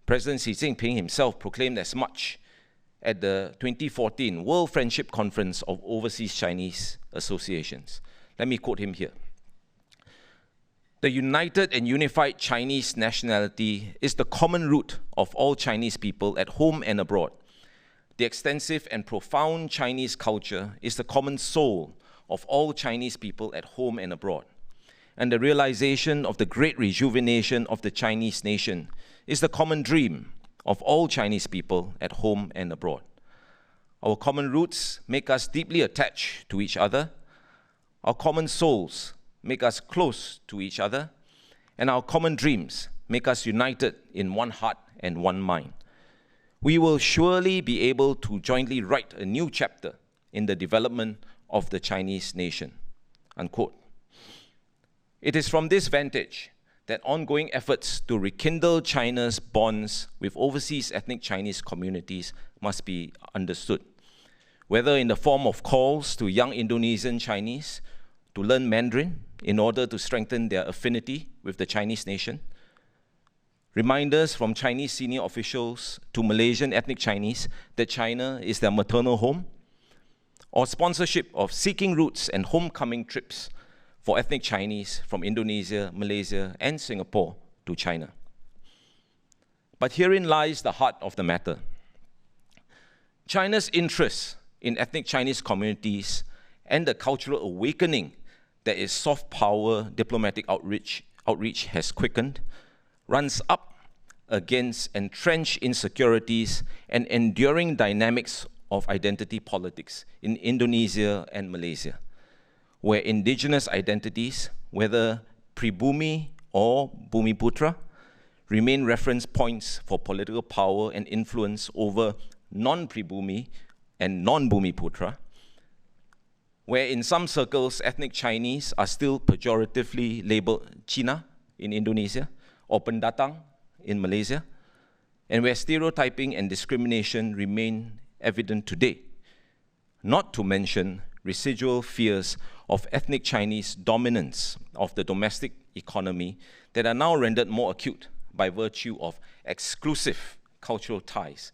President Xi Jinping himself proclaimed as much at the 2014 World Friendship Conference of Overseas Chinese Associations. Let me quote him here. The united and unified Chinese nationality is the common root of all Chinese people at home and abroad. The extensive and profound Chinese culture is the common soul of all Chinese people at home and abroad. And the realization of the great rejuvenation of the Chinese nation is the common dream of all Chinese people at home and abroad. Our common roots make us deeply attached to each other. Our common souls make us close to each other. And our common dreams make us united in one heart and one mind. We will surely be able to jointly write a new chapter in the development of the Chinese nation, unquote. It is from this vantage that ongoing efforts to rekindle China's bonds with overseas ethnic Chinese communities must be understood, whether in the form of calls to young Indonesian Chinese to learn Mandarin in order to strengthen their affinity with the Chinese nation, reminders from Chinese senior officials to Malaysian ethnic Chinese that China is their maternal home, or sponsorship of seeking roots and homecoming trips for ethnic Chinese from Indonesia, Malaysia, and Singapore to China. But herein lies the heart of the matter. China's interest in ethnic Chinese communities and the cultural awakening that its soft power diplomatic outreach has quickened runs up against entrenched insecurities and enduring dynamics of identity politics in Indonesia and Malaysia, where indigenous identities, whether Pribumi or Bumiputra, remain reference points for political power and influence over non-Pribhumi and non-Bumiputra, where in some circles, ethnic Chinese are still pejoratively labeled Cina in Indonesia or Pendatang in Malaysia, and where stereotyping and discrimination remain evident today, not to mention residual fears of ethnic Chinese dominance of the domestic economy that are now rendered more acute by virtue of exclusive cultural ties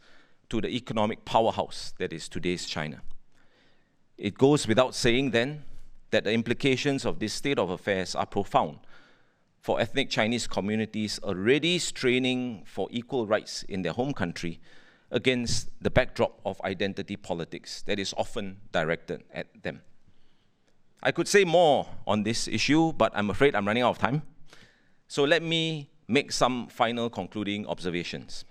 to the economic powerhouse that is today's China. It goes without saying then that the implications of this state of affairs are profound for ethnic Chinese communities already straining for equal rights in their home country against the backdrop of identity politics that is often directed at them. I could say more on this issue, but I'm afraid I'm running out of time. So let me make some final concluding observations.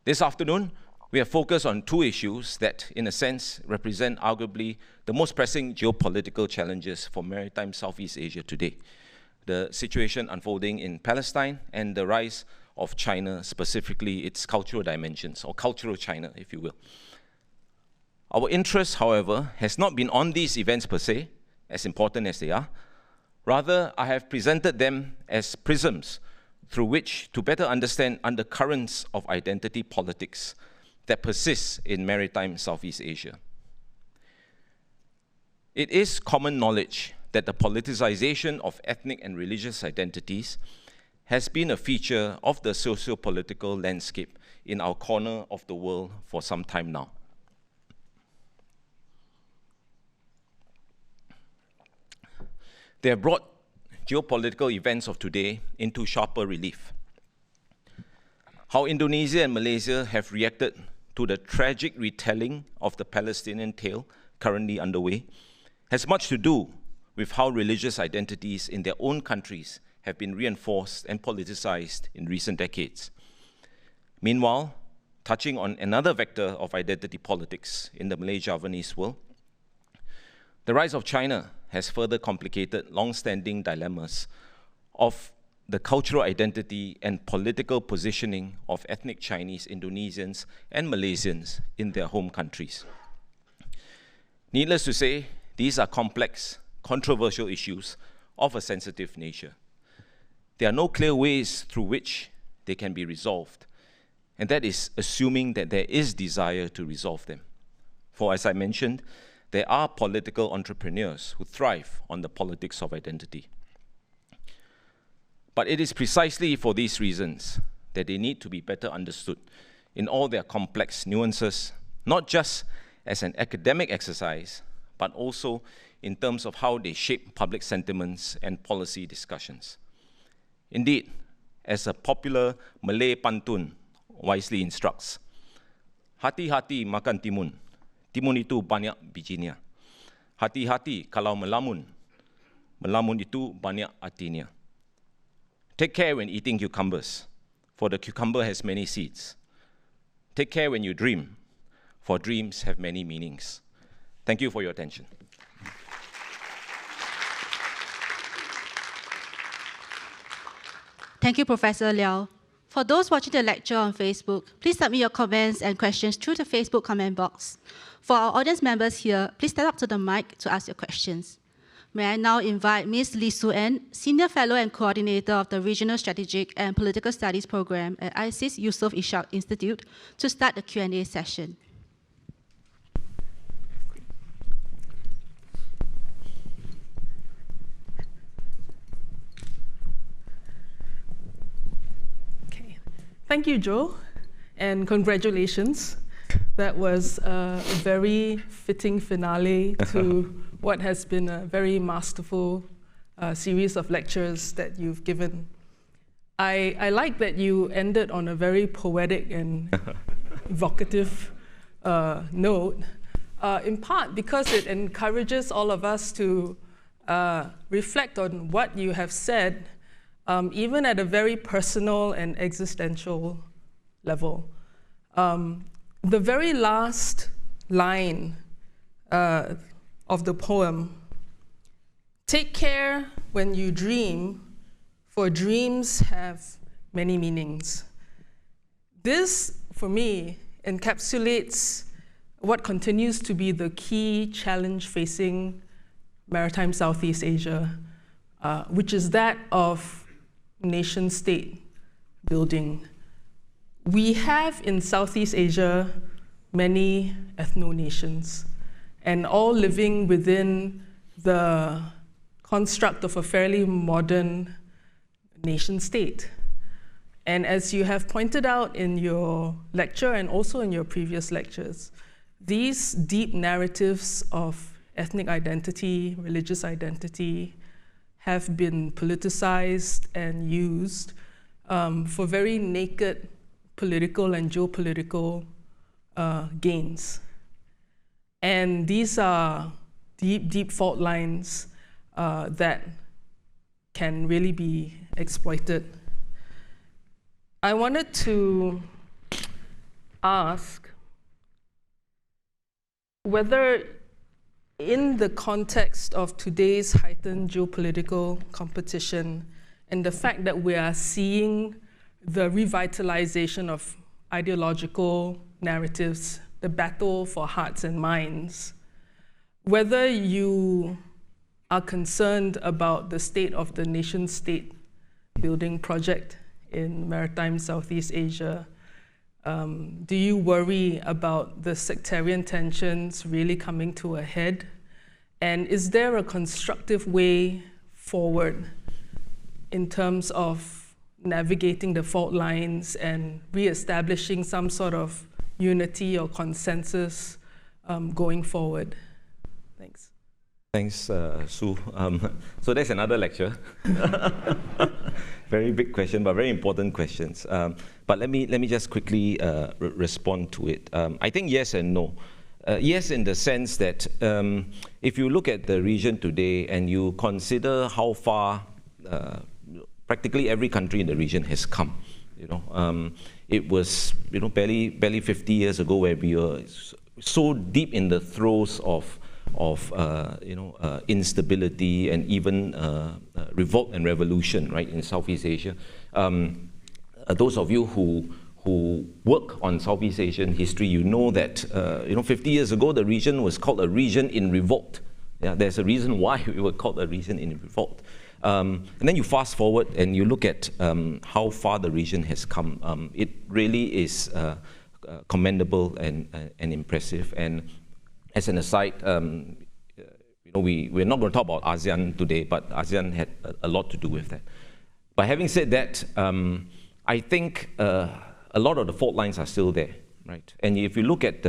This afternoon, we have focused on two issues that, in a sense, represent arguably the most pressing geopolitical challenges for maritime Southeast Asia today: the situation unfolding in Palestine and the rise of China, specifically its cultural dimensions, or cultural China, if you will. Our interest, however, has not been on these events per se, as important as they are. Rather, I have presented them as prisms through which to better understand undercurrents of identity politics that persists in maritime Southeast Asia. It is common knowledge that the politicization of ethnic and religious identities has been a feature of the socio-political landscape in our corner of the world for some time now. They have brought geopolitical events of today into sharper relief. How Indonesia and Malaysia have reacted to the tragic retelling of the Palestinian tale currently underway has much to do with how religious identities in their own countries have been reinforced and politicized in recent decades. Meanwhile, touching on another vector of identity politics in the Malay-Javanese world, the rise of China has further complicated long-standing dilemmas of the cultural identity and political positioning of ethnic Chinese, Indonesians, and Malaysians in their home countries. Needless to say, these are complex, controversial issues of a sensitive nature. There are no clear ways through which they can be resolved, and that is assuming that there is desire to resolve them. For as I mentioned, there are political entrepreneurs who thrive on the politics of identity. But it is precisely for these reasons that they need to be better understood in all their complex nuances, not just as an academic exercise, but also in terms of how they shape public sentiments and policy discussions. Indeed, as a popular Malay pantun wisely instructs, hati-hati makan timun, timun itu banyak bijinya. Hati-hati kalau melamun, melamun itu banyak artinya. Take care when eating cucumbers, for the cucumber has many seeds. Take care when you dream, for dreams have many meanings. Thank you for your attention. Thank you, Professor Liow. For those watching the lecture on Facebook, please submit your comments and questions through the Facebook comment box. For our audience members here, please step up to the mic to ask your questions. May I now invite Ms. Lee Su-en, Senior Fellow and Coordinator of the Regional Strategic and Political Studies Program at ISIS Yusof Ishak Institute, to start the Q&A session. Okay. Thank you, Joe, and congratulations. That was a very fitting finale to what has been a very masterful series of lectures that you've given. I like that you ended on a very poetic and evocative note, in part because it encourages all of us to reflect on what you have said, even at a very personal and existential level. The very last line of the poem, take care when you dream, for dreams have many meanings. This, for me, encapsulates what continues to be the key challenge facing maritime Southeast Asia, which is that of nation-state building. We have in Southeast Asia many ethno-nations, and all living within the construct of a fairly modern nation-state. And as you have pointed out in your lecture and also in your previous lectures, these deep narratives of ethnic identity, religious identity, have been politicized and used for very naked political and geopolitical gains. And these are deep, deep fault lines that can really be exploited. I wanted to ask whether, in the context of today's heightened geopolitical competition and the fact that we are seeing the revitalization of ideological narratives, the battle for hearts and minds, whether you are concerned about the state of the nation-state building project in maritime Southeast Asia. Do you worry about the sectarian tensions really coming to a head? And is there a constructive way forward in terms of navigating the fault lines and reestablishing some sort of unity or consensus going forward? Thanks. Thanks, Sue. So that's another lecture. Very big question, but very important questions. But let me just quickly respond to it. I think yes and no. Yes, in the sense that if you look at the region today and you consider how far practically every country in the region has come, it was barely 50 years ago where we were so deep in the throes of instability and even revolt and revolution, right, in Southeast Asia. Those of you who work on Southeast Asian history, you know that 50 years ago the region was called a region in revolt. Yeah, there's a reason why we were called a region in revolt. And then you fast forward and you look at how far the region has come. It really is commendable and impressive. And as an aside, we're not going to talk about ASEAN today, but ASEAN had a lot to do with that. But having said that, I think a lot of the fault lines are still there, right? And if you look at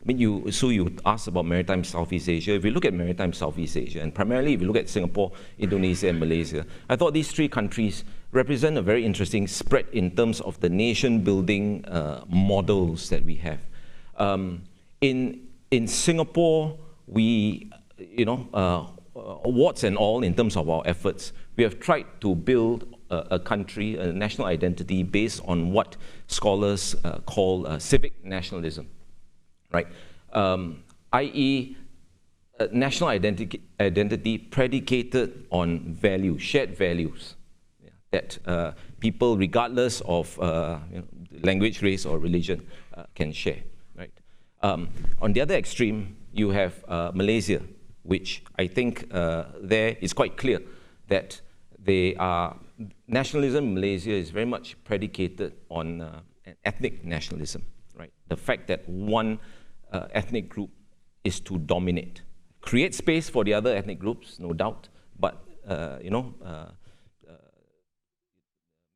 you asked about maritime Southeast Asia. If you look at maritime Southeast Asia, and primarily if you look at Singapore, Indonesia, and Malaysia, I thought these three countries represent a very interesting spread in terms of the nation-building models that we have. In Singapore, we, warts and all in terms of our efforts, we have tried to build a country, a national identity based on what scholars call civic nationalism, right? I.e., national identity predicated on values, shared values, that people, regardless of language, race, or religion, can share, right? On the other extreme, you have Malaysia, which I think there is quite clear that nationalism in Malaysia is very much predicated on ethnic nationalism, right? The fact that one ethnic group is to dominate. Create space for the other ethnic groups, no doubt, but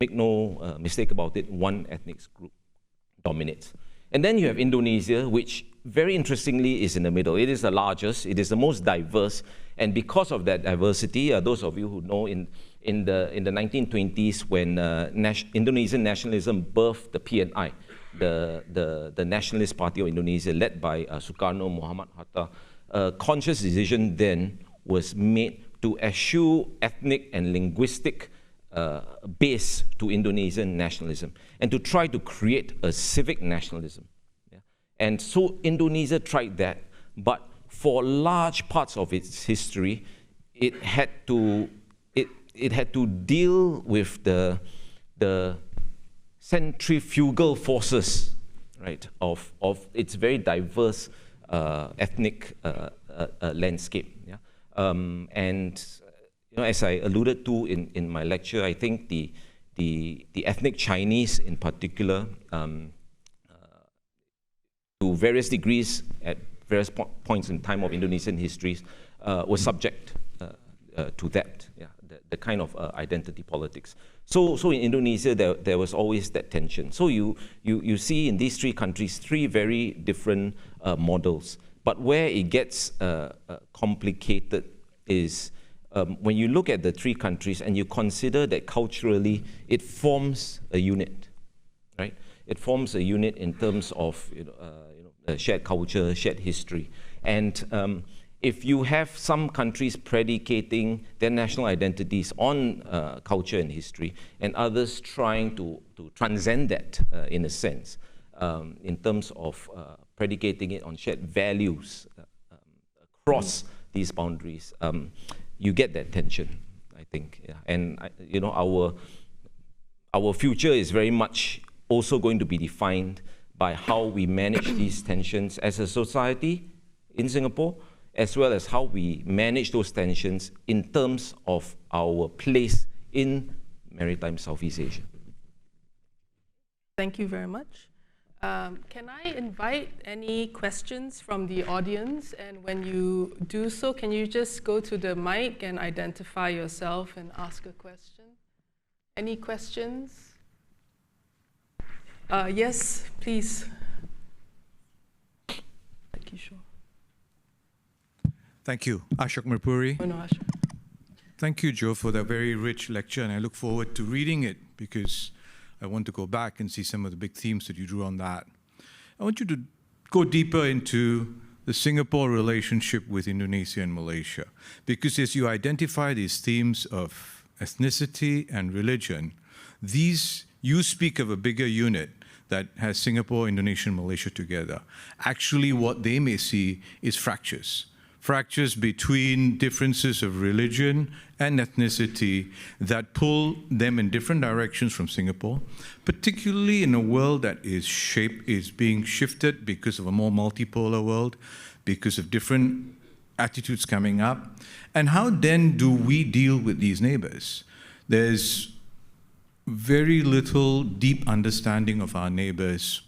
make no mistake about it, one ethnic group dominates. And then you have Indonesia, which very interestingly is in the middle. It is the largest, it is the most diverse, and because of that diversity, those of you who know in the 1920s when Indonesian nationalism birthed the PNI, the Nationalist Party of Indonesia led by Sukarno, Muhammad Hatta, a conscious decision then was made to eschew ethnic and linguistic base to Indonesian nationalism and to try to create a civic nationalism. Yeah? And so Indonesia tried that, but for large parts of its history, it had to deal with the centrifugal forces, right, of its very diverse ethnic landscape. Yeah? And as I alluded to in my lecture, I think the ethnic Chinese in particular, to various degrees at various points in time of Indonesian histories, was subject to that, yeah, the kind of identity politics. So in Indonesia, there was always that tension. So you see in these three countries, three very different models. But where it gets complicated is when you look at the three countries and you consider that culturally it forms a unit, right? It forms a unit in terms of shared culture, shared history. And if you have some countries predicating their national identities on culture and history, and others trying to transcend that in a sense, in terms of predicating it on shared values across these boundaries, you get that tension, I think. Yeah. And our future is very much also going to be defined by how we manage these tensions as a society in Singapore, as well as how we manage those tensions in terms of our place in maritime Southeast Asia. Thank you very much. Can I invite any questions from the audience? And when you do so, can you just go to the mic and identify yourself and ask a question? Any questions? Yes, please. Thank you, sure. Thank you. Ashok Mirpuri. Oh, no, Ashok. Thank you, Joe, for that very rich lecture, and I look forward to reading it because I want to go back and see some of the big themes that you drew on that. I want you to go deeper into the Singapore relationship with Indonesia and Malaysia, because as you identify these themes of ethnicity and religion, you speak of a bigger unit that has Singapore, Indonesia, and Malaysia together. Actually, what they may see is fractures. Fractures between differences of religion and ethnicity that pull them in different directions from Singapore, particularly in a world that is being shifted because of a more multipolar world, because of different attitudes coming up. And how then do we deal with these neighbors? There's very little deep understanding of our neighbors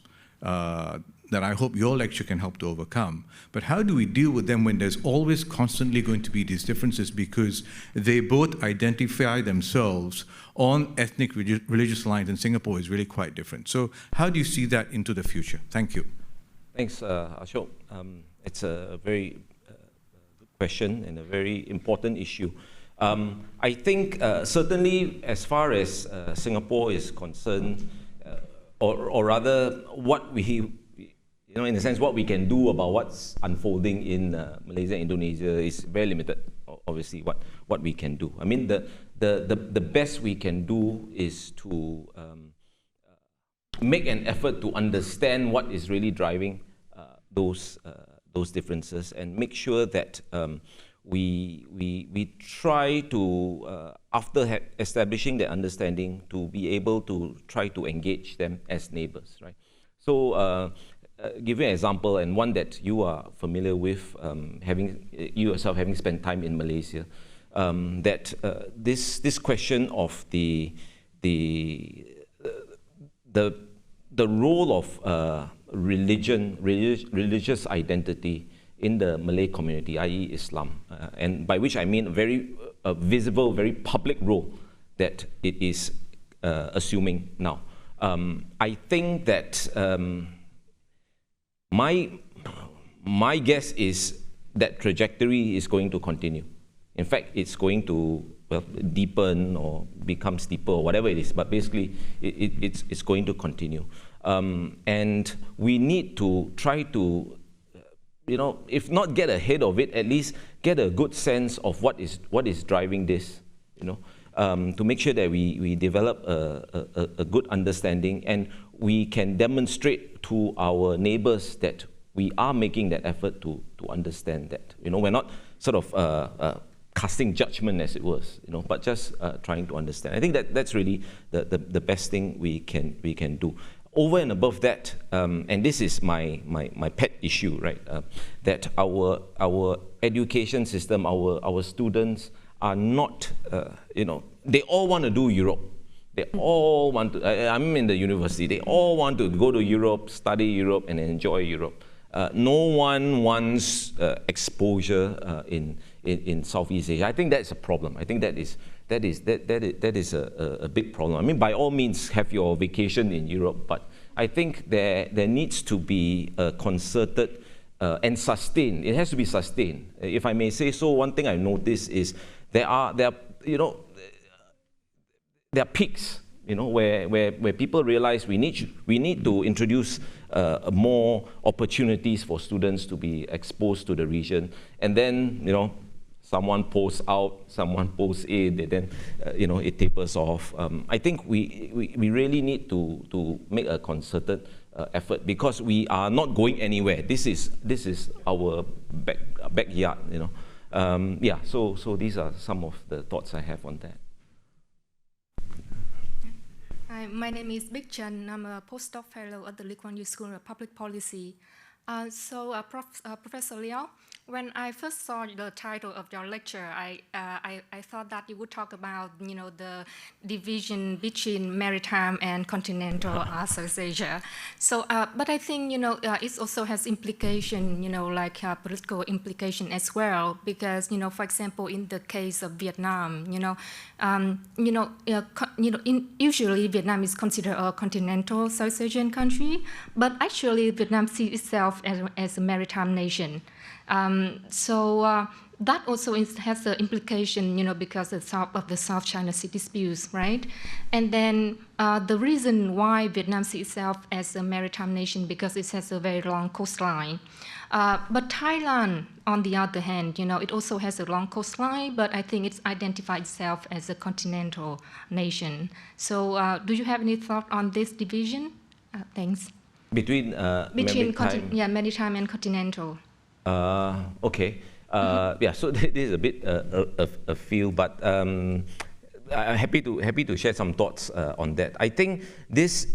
that I hope your lecture can help to overcome. But how do we deal with them when there's always constantly going to be these differences because they both identify themselves on ethnic religious lines, and Singapore is really quite different. So how do you see that into the future? Thank you. Thanks, Ashok. It's a very good question and a very important issue. I think certainly as far as Singapore is concerned, or rather what we, in a sense, what we can do about what's unfolding in Malaysia and Indonesia is very limited, obviously, what we can do. I mean, the best we can do is to make an effort to understand what is really driving those differences and make sure that we try to, after establishing the understanding, to be able to try to engage them as neighbors, right? So, give you an example, and one that you are familiar with, you yourself having spent time in Malaysia, that this question of the role of religious identity in the Malay community, i.e. Islam, and by which I mean a very visible, very public role that it is assuming now. I think that my guess is that trajectory is going to continue. In fact, it's going to deepen or become steeper or whatever it is, but basically it's going to continue. And we need to try to, if not get ahead of it, at least get a good sense of what is driving this, to make sure that we develop a good understanding and we can demonstrate to our neighbors that we are making that effort to understand that. We're not sort of casting judgment, as it was, but just trying to understand. I think that's really the best thing we can do. over and above that, and this is my pet issue, right? That our education system, our students are not, they all want to do Europe. They all want to, I'm in the university, they all want to go to Europe, study Europe, and enjoy Europe. No one wants exposure in Southeast Asia. I think that's a problem. I think that is a big problem. I mean, by all means, have your vacation in Europe, but I think there needs to be a concerted and sustained. It has to be sustained. If I may say so, one thing I noticed is there are peaks, where people realize we need to introduce more opportunities for students to be exposed to the region, and then someone posts out, someone posts in, then it tapers off. I think we really need to make a concerted effort, because we are not going anywhere. This is our backyard. Yeah. So these are some of the thoughts I have on that. Hi, my name is Bích Trần. I'm a postdoc fellow at the Lee Kuan Yew School of Public Policy. Professor Liow, when I first saw the title of your lecture, I thought that you would talk about the division between maritime and continental South Asia. So, but I think it also has implication, like political implication as well, because for example, in the case of Vietnam, usually Vietnam is considered a continental South Asian country, but actually Vietnam sees itself as a maritime nation. That also has an implication, because of the South China Sea disputes, right? And then the reason why Vietnam sees itself as a maritime nation, because it has a very long coastline. But Thailand, on the other hand, it also has a long coastline, but I think it's identified itself as a continental nation. So do you have any thought on this division? Thanks. Between maritime and continental. Okay. Yeah. So this is a bit a field, but I'm happy to share some thoughts on that. I think this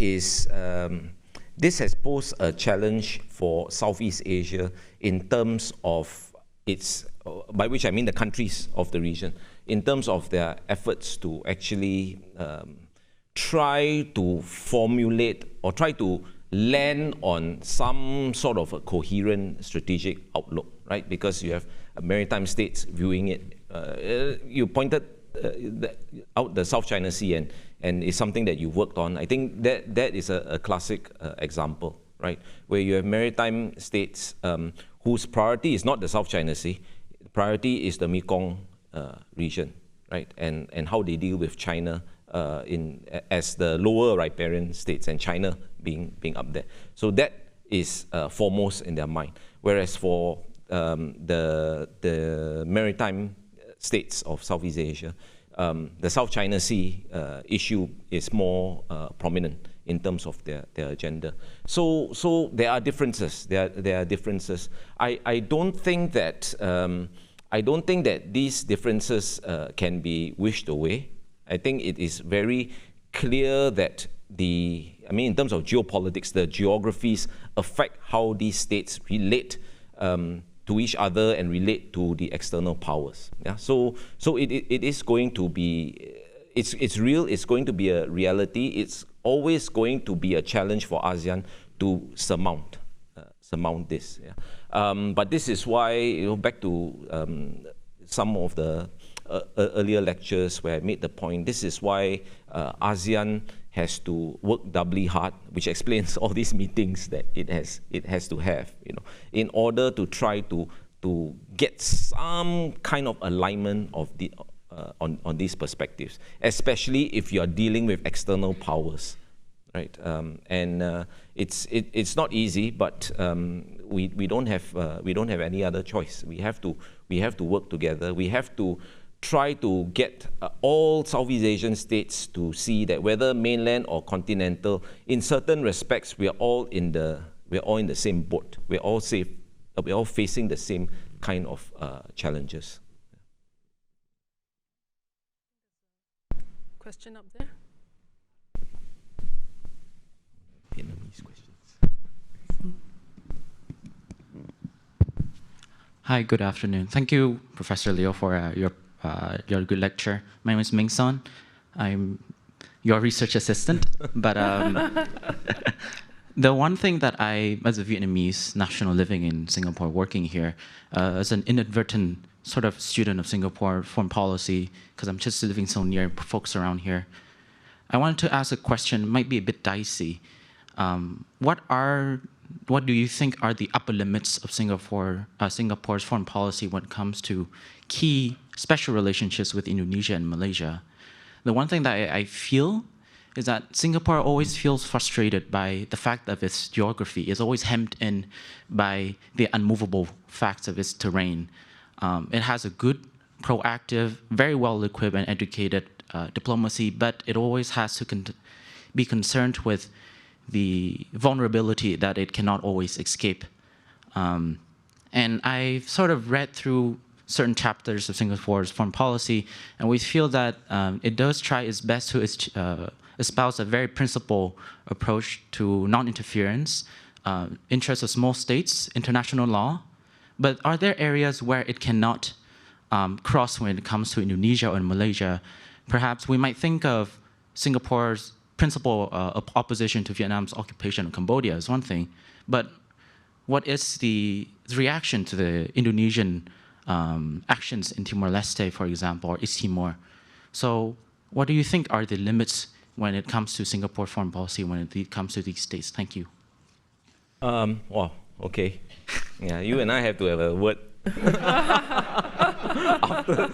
has posed a challenge for Southeast Asia in terms of its, by which I mean the countries of the region, in terms of their efforts to actually try to formulate or try to land on some sort of a coherent strategic outlook, right? Because you have maritime states viewing it. You pointed out the South China Sea, and it's something that you worked on. I think that is a classic example, right? Where you have maritime states whose priority is not the South China Sea. The priority is the Mekong region, right? And how they deal with China as the lower riparian states, and China being up there. So that is foremost in their mind. Whereas for the maritime states of Southeast Asia, the South China Sea issue is more prominent in terms of their agenda. So there are differences. There are differences. I don't think that these differences can be wished away. I think it is very clear that in terms of geopolitics, the geographies affect how these states relate to each other and relate to the external powers. Yeah? So it is going to be, it's real, it's going to be a reality, it's always going to be a challenge for ASEAN to surmount this. Yeah? But this is why, back to some of the earlier lectures where I made the point, this is why ASEAN has to work doubly hard, which explains all these meetings that it has to have, in order to try to get some kind of alignment of on these perspectives, especially if you are dealing with external powers, right? It's not easy, but we don't have any other choice. We have to work together. We have to try to get all Southeast Asian states to see that whether mainland or continental, in certain respects, we are all in the same boat. We're all facing the same kind of challenges. Question up there. these questions. Hi, good afternoon. Thank you, Professor Liow, for your good lecture. My name is Ming Son. I'm your research assistant. But the one thing that I, as a Vietnamese national living in Singapore, working here, as an inadvertent sort of student of Singapore foreign policy, because I'm just living so near folks around here, I wanted to ask a question, might be a bit dicey. What do you think are the upper limits of Singapore's foreign policy when it comes to key special relationships with Indonesia and Malaysia? The one thing that I feel is that Singapore always feels frustrated by the fact of its geography. It's always hemmed in by the unmovable facts of its terrain. It has a good, proactive, very well-equipped and educated diplomacy, but it always has to be concerned with the vulnerability that it cannot always escape. And I've sort of read through certain chapters of Singapore's foreign policy, and we feel that it does try its best to espouse a very principled approach to non-interference, interests of small states, international law. But are there areas where it cannot cross when it comes to Indonesia or Malaysia? Perhaps we might think of Singapore's principal opposition to Vietnam's occupation of Cambodia is one thing, but what is the reaction to the Indonesian actions in Timor-Leste, for example, or East Timor? So what do you think are the limits when it comes to Singapore foreign policy, when it comes to these states? Thank you. Wow, okay. Yeah, you and I have to have a word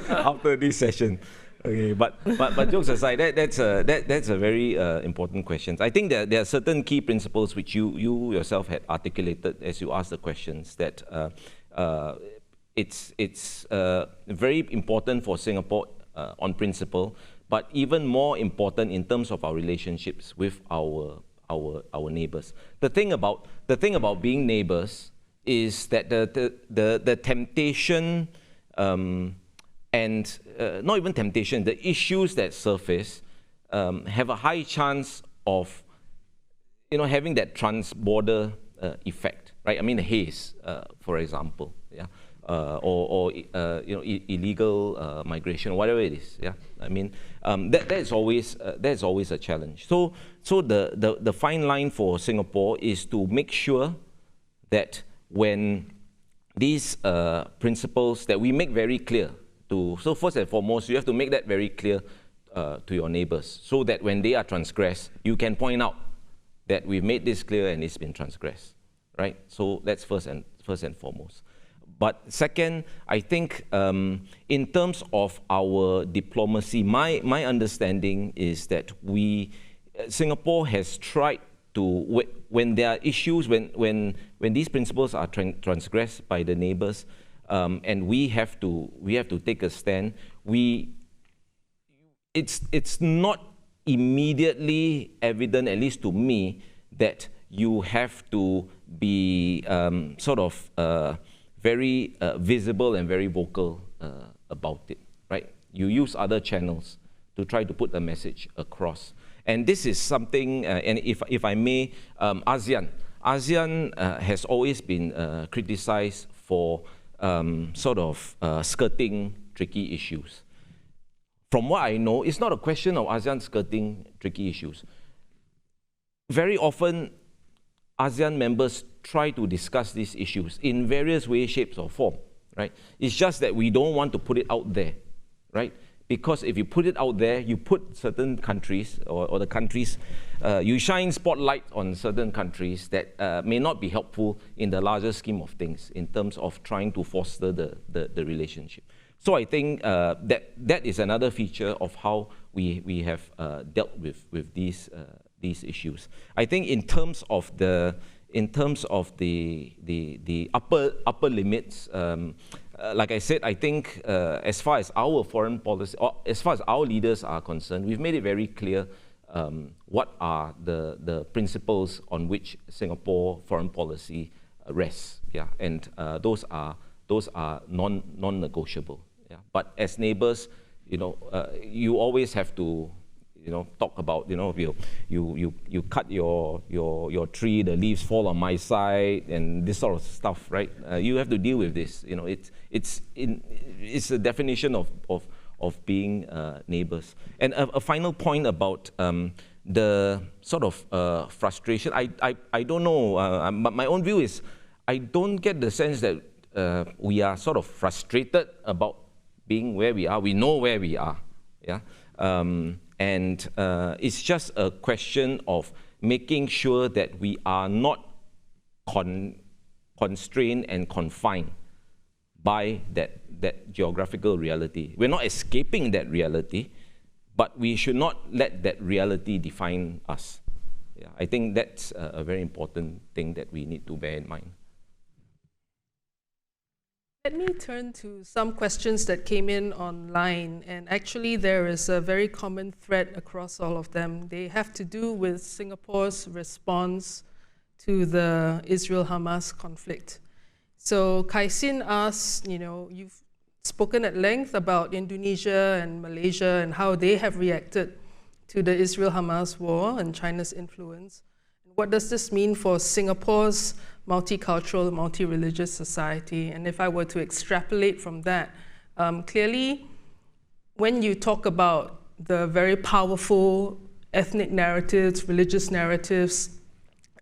after this session. Okay, but jokes aside, that's a very important question. I think that there are certain key principles which you yourself had articulated as you asked the questions, that it's very important for Singapore on principle, but even more important in terms of our relationships with our neighbors. The thing about being neighbors is that the temptation and not even temptation, the issues that surface have a high chance of, having that trans-border effect, right? I mean, the haze, for example, yeah, or illegal migration, whatever it is, yeah. I mean, that's always a challenge. So the fine line for Singapore is to make sure that when these principles that we make very clear so first and foremost, you have to make that very clear to your neighbors, so that when they are transgressed, you can point out that we've made this clear and it's been transgressed, right? So that's first and foremost. But second, I think in terms of our diplomacy, my understanding is that Singapore has tried to, when there are issues, when these principles are transgressed by the neighbors, and we have to take a stand. It's not immediately evident, at least to me, that you have to be very visible and very vocal about it, right? You use other channels to try to put the message across. And this is something, and if I may, ASEAN has always been criticized for skirting tricky issues. From what I know, it's not a question of ASEAN skirting tricky issues. Very often, ASEAN members try to discuss these issues in various ways, shapes, or form, right? It's just that we don't want to put it out there, right? Because if you put it out there, you put certain countries, or the countries, you shine spotlight on certain countries that may not be helpful in the larger scheme of things in terms of trying to foster the relationship. So I think that is another feature of how we have dealt with these issues. I think in terms of the upper limits, like I said, I think as far as our foreign policy, or as far as our leaders are concerned, we've made it very clear what are the principles on which Singapore foreign policy rests. Yeah, and those are non-negotiable. Yeah, but as neighbors, you always have to talk about, you cut your tree, the leaves fall on my side, and this sort of stuff, right? You have to deal with this. It's a definition of being neighbors. And a final point about the sort of frustration. I don't know, but my own view is I don't get the sense that we are sort of frustrated about being where we are. We know where we are, yeah. And it's just a question of making sure that we are not constrained and confined by that geographical reality. We're not escaping that reality, but we should not let that reality define us. Yeah, I think that's a very important thing that we need to bear in mind. Let me turn to some questions that came in online, and actually there is a very common thread across all of them. They have to do with Singapore's response to the Israel-Hamas conflict. So Kaisin asks, you've spoken at length about Indonesia and Malaysia and how they have reacted to the Israel-Hamas war and China's influence. What does this mean for Singapore's multicultural, multi-religious society? And if I were to extrapolate from that, clearly, when you talk about the very powerful ethnic narratives, religious narratives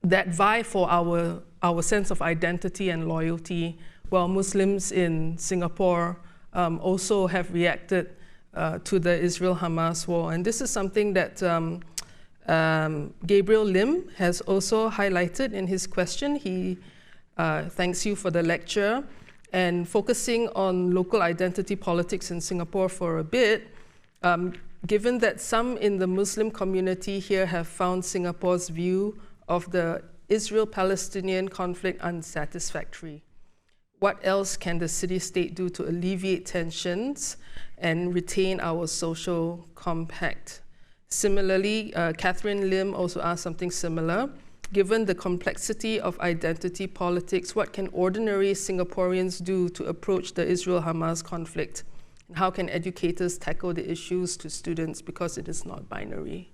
that vie for our sense of identity and loyalty, while Muslims in Singapore also have reacted to the Israel-Hamas war. And this is something that Gabriel Lim has also highlighted in his question. He thanks you for the lecture. And focusing on local identity politics in Singapore for a bit, given that some in the Muslim community here have found Singapore's view of the Israel-Palestinian conflict unsatisfactory, what else can the city-state do to alleviate tensions and retain our social compact? Similarly, Catherine Lim also asked something similar. Given the complexity of identity politics, what can ordinary Singaporeans do to approach the Israel-Hamas conflict? And how can educators tackle the issues to students because it is not binary?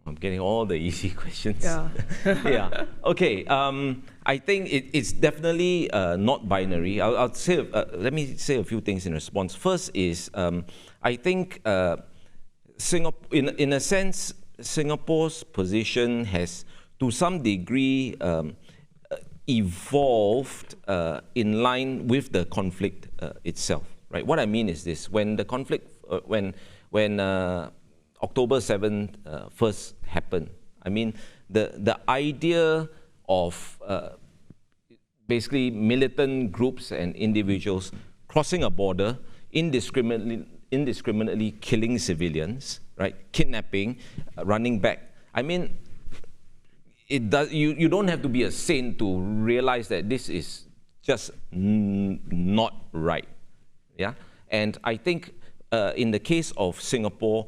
I'm getting all the easy questions. Yeah. Yeah. Okay. I think it's definitely not binary. I'll say. Let me say a few things in response. First is I think Singapore, in a sense, Singapore's position has, to some degree, evolved in line with the conflict itself. Right. What I mean is this: when the conflict, when October 7th first happened, I mean, the idea of basically militant groups and individuals crossing a border, indiscriminately killing civilians, right, kidnapping, running back. I mean, you don't have to be a saint to realize that this is just not right. Yeah, and I think in the case of Singapore,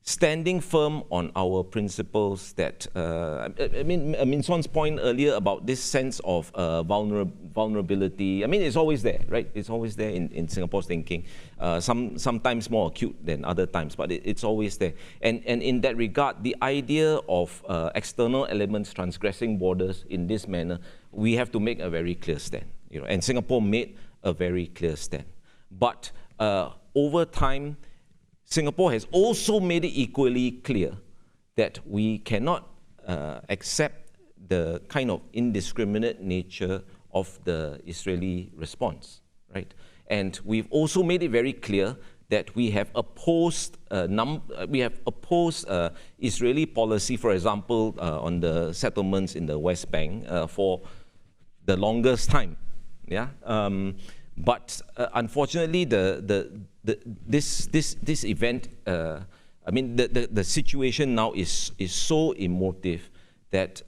standing firm on our principles that, I mean, Son's point earlier about this sense of vulnerability, I mean, it's always there, right? It's always there in Singapore's thinking, sometimes more acute than other times, but it's always there. And in that regard, the idea of external elements transgressing borders in this manner, we have to make a very clear stand, and Singapore made a very clear stand. But over time, Singapore has also made it equally clear that we cannot accept the kind of indiscriminate nature of the Israeli response, right? And we've also made it very clear that we have opposed Israeli policy, for example, on the settlements in the West Bank for the longest time, yeah. But unfortunately, this event, I mean, the situation now is so emotive that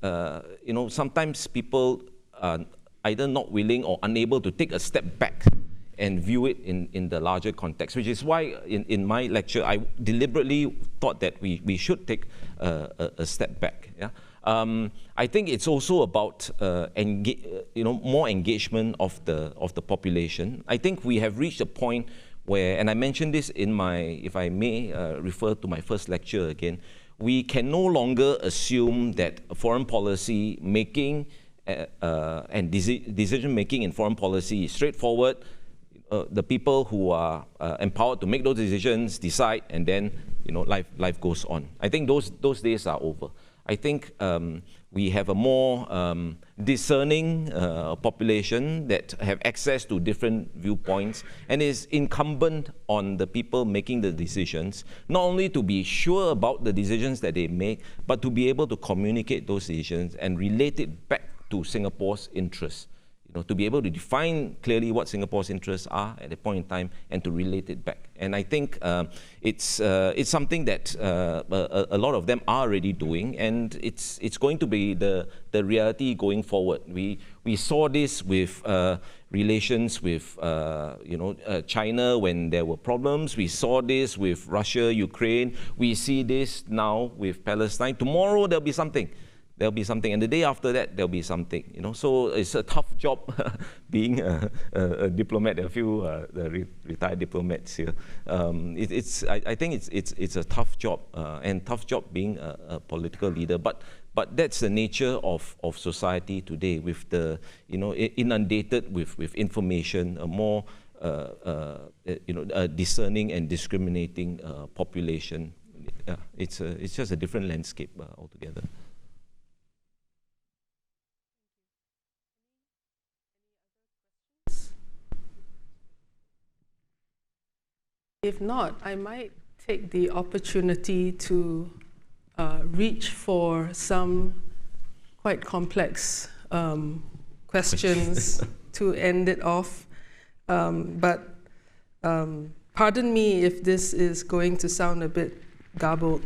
sometimes people are either not willing or unable to take a step back and view it in the larger context, which is why in my lecture I deliberately thought that we should take a step back. Yeah. I think it's also about more engagement of the population. I think we have reached a point where, and I mentioned this in my, if I may refer to my first lecture again, we can no longer assume that foreign policy making and decision making in foreign policy is straightforward. The people who are empowered to make those decisions decide, and then life goes on. I think those days are over. I think we have a more discerning population that have access to different viewpoints, and is incumbent on the people making the decisions, not only to be sure about the decisions that they make, but to be able to communicate those decisions and relate it back to Singapore's interests. To be able to define clearly what Singapore's interests are at a point in time and to relate it back. And I think it's something that a lot of them are already doing, and it's going to be the reality going forward. We saw this with relations with China when there were problems. We saw this with Russia, Ukraine. We see this now with Palestine. Tomorrow there'll be something. There'll be something, and the day after that, there'll be something. So it's a tough job being a diplomat. There are a few retired diplomats here. I think it's a tough job, and tough job being a political leader. But that's the nature of society today, with the inundated with information, a more discerning and discriminating population. It's just a different landscape altogether. If not, I might take the opportunity to reach for some quite complex questions to end it off. But pardon me if this is going to sound a bit garbled.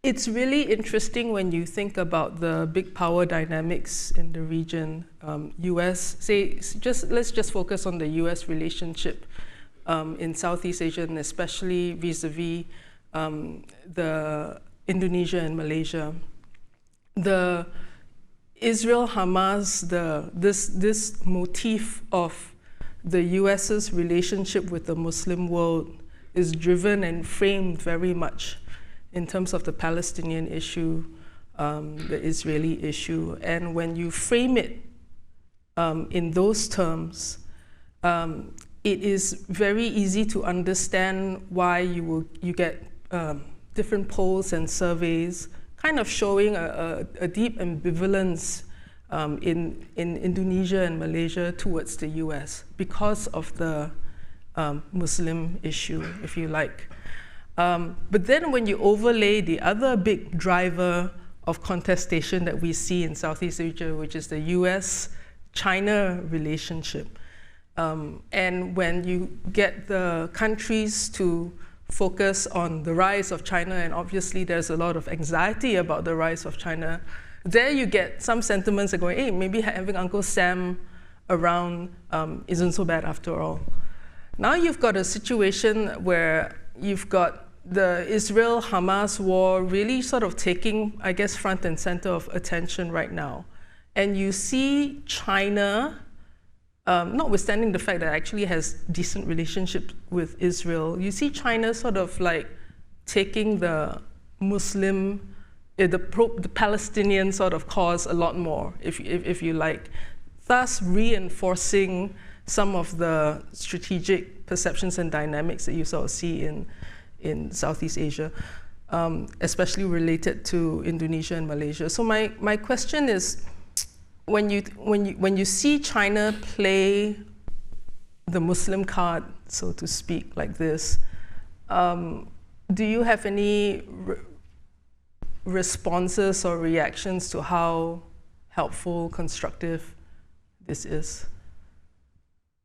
It's really interesting when you think about the big power dynamics in the region. Let's just focus on the US relationship in Southeast Asia, and especially vis-a-vis the Indonesia and Malaysia. The Israel-Hamas, this motif of the US's relationship with the Muslim world is driven and framed very much in terms of the Palestinian issue, the Israeli issue. And when you frame it in those terms, it is very easy to understand why you get different polls and surveys kind of showing a deep ambivalence in Indonesia and Malaysia towards the US because of the Muslim issue, if you like. But then when you overlay the other big driver of contestation that we see in Southeast Asia, which is the US-China relationship, and when you get the countries to focus on the rise of China, and obviously there's a lot of anxiety about the rise of China, there you get some sentiments that go, hey, maybe having Uncle Sam around isn't so bad after all. Now you've got a situation where you've got the Israel-Hamas war really sort of taking, I guess, front and center of attention right now. And you see China, notwithstanding the fact that it actually has decent relationship with Israel, you see China sort of like taking the Muslim, the Palestinian sort of cause a lot more, if you like, thus reinforcing some of the strategic perceptions and dynamics that you sort of see in Southeast Asia, especially related to Indonesia and Malaysia. So my question is, when you see China play the Muslim card, so to speak, like this, do you have any responses or reactions to how helpful, constructive this is?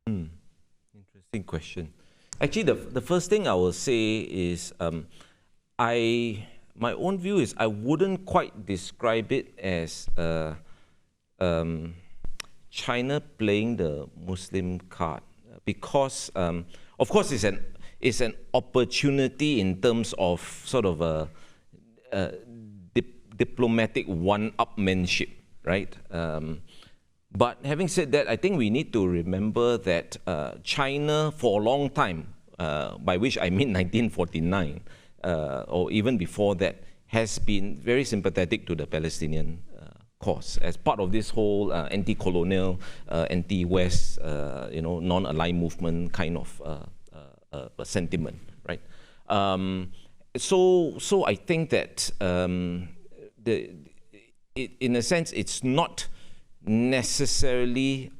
Interesting question. Actually, the first thing I will say is, my own view is I wouldn't quite describe it as China playing the Muslim card, because of course it's an opportunity in terms of sort of a diplomatic one-upmanship, right? But having said that, I think we need to remember that China, for a long time, by which I mean 1949, or even before that, has been very sympathetic to the Palestinian cause as part of this whole anti-colonial, anti-West, non-aligned movement kind of sentiment, right? So I think that in a sense, it's not necessarily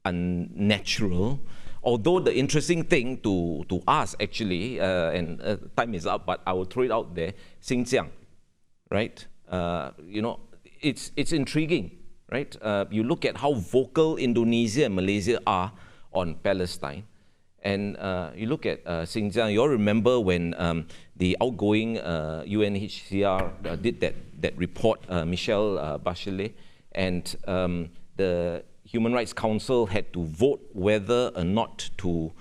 unnatural. Although the interesting thing to us actually, and time is up, but I will throw it out there, Xinjiang, right? It's intriguing, right? You look at how vocal Indonesia and Malaysia are on Palestine, and you look at Xinjiang. You all remember when the outgoing UNHCR did that report, Michelle Bachelet, and the Human Rights Council had to vote whether or not to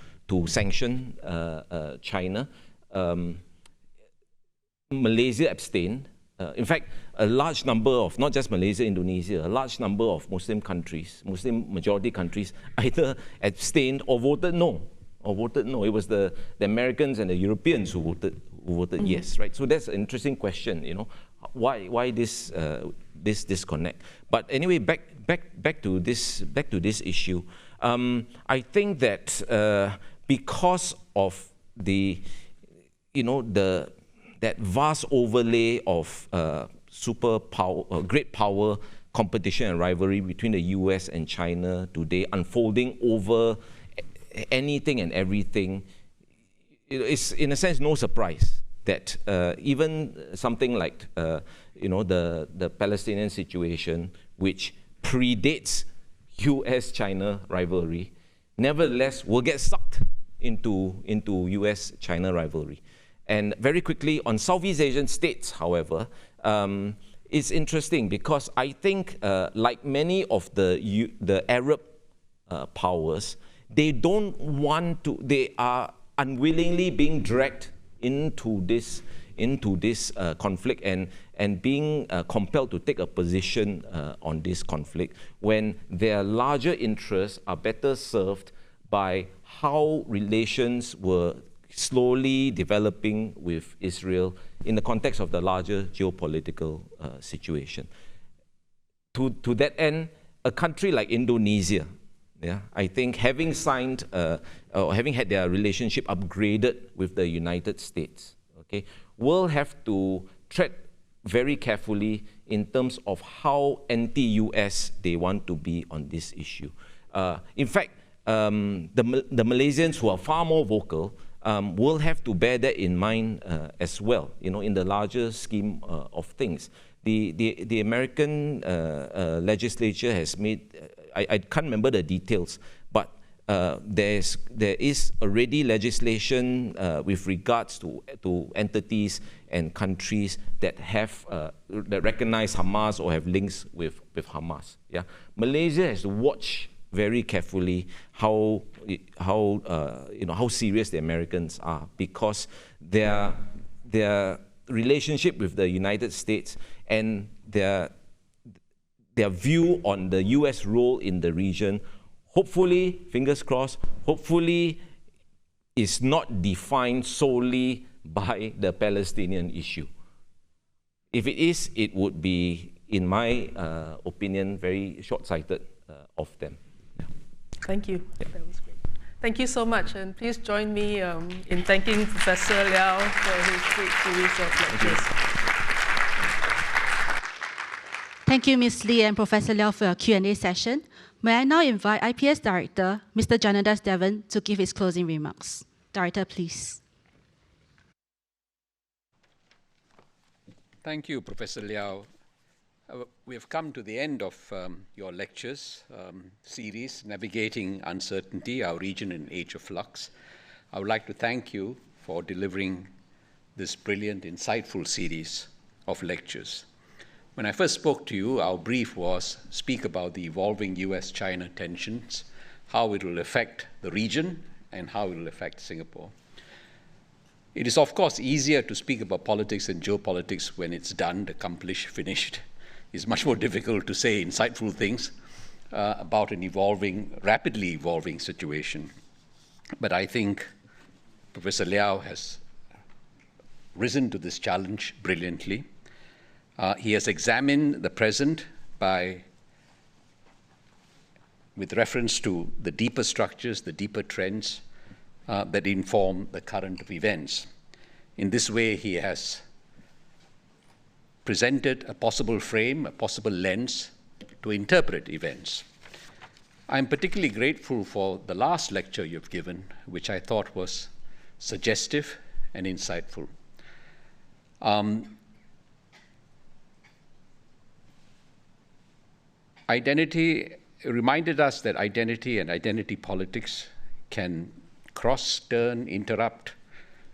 sanction China. Malaysia abstained. In fact, a large number of, not just Malaysia, Indonesia, a large number of Muslim countries, Muslim majority countries, either abstained or voted no. It was the Americans and the Europeans who voted yes, right? So that's an interesting question, why this disconnect? But anyway, back to this issue. I think that because of that vast overlay of superpower, great power, competition and rivalry between the US and China today unfolding over anything and everything, it's in a sense no surprise that even something like the Palestinian situation, which predates US-China rivalry, nevertheless will get sucked into US-China rivalry. And very quickly on Southeast Asian states, however, it's interesting because I think like many of the Arab powers, they are unwillingly being dragged into this conflict and being compelled to take a position on this conflict when their larger interests are better served by how relations were slowly developing with Israel in the context of the larger geopolitical situation. To that end, a country like Indonesia, I think having signed or having had their relationship upgraded with the United States, will have to tread very carefully in terms of how anti-US they want to be on this issue. In fact, the Malaysians who are far more vocal will have to bear that in mind as well, in the larger scheme of things. The American legislature has made, I can't remember the details, but there is already legislation with regards to entities and countries that that recognize Hamas or have links with Hamas. Malaysia has to watch very carefully how serious the Americans are, because their relationship with the United States and their view on the US role in the region, hopefully, fingers crossed, hopefully is not defined solely by the Palestinian issue. If it is, it would be, in my opinion, very short-sighted of them. Thank you. That was great. Thank you so much, and please join me in thanking Professor Liow for his great series of lectures. Thank you, Ms. Lee and Professor Liow, for your Q&A session. May I now invite IPS Director, Mr. Janadas Devan, to give his closing remarks. Director, please. Thank you, Professor Liow. We have come to the end of your lectures series, Navigating Uncertainty, Our Region in Age of Flux. I would like to thank you for delivering this brilliant, insightful series of lectures. When I first spoke to you, our brief was speak about the evolving US-China tensions, how it will affect the region, and how it will affect Singapore. It is, of course, easier to speak about politics and geopolitics when it's done, accomplished, finished. it's much more difficult to say insightful things about an rapidly evolving situation. But I think Professor Liow has risen to this challenge brilliantly. He has examined the present with reference to the deeper structures, the deeper trends that inform the current of events. In this way, he has presented a possible frame, a possible lens to interpret events. I'm particularly grateful for the last lecture you've given, which I thought was suggestive and insightful. Identity reminded us that identity and identity politics can cross, turn, interrupt,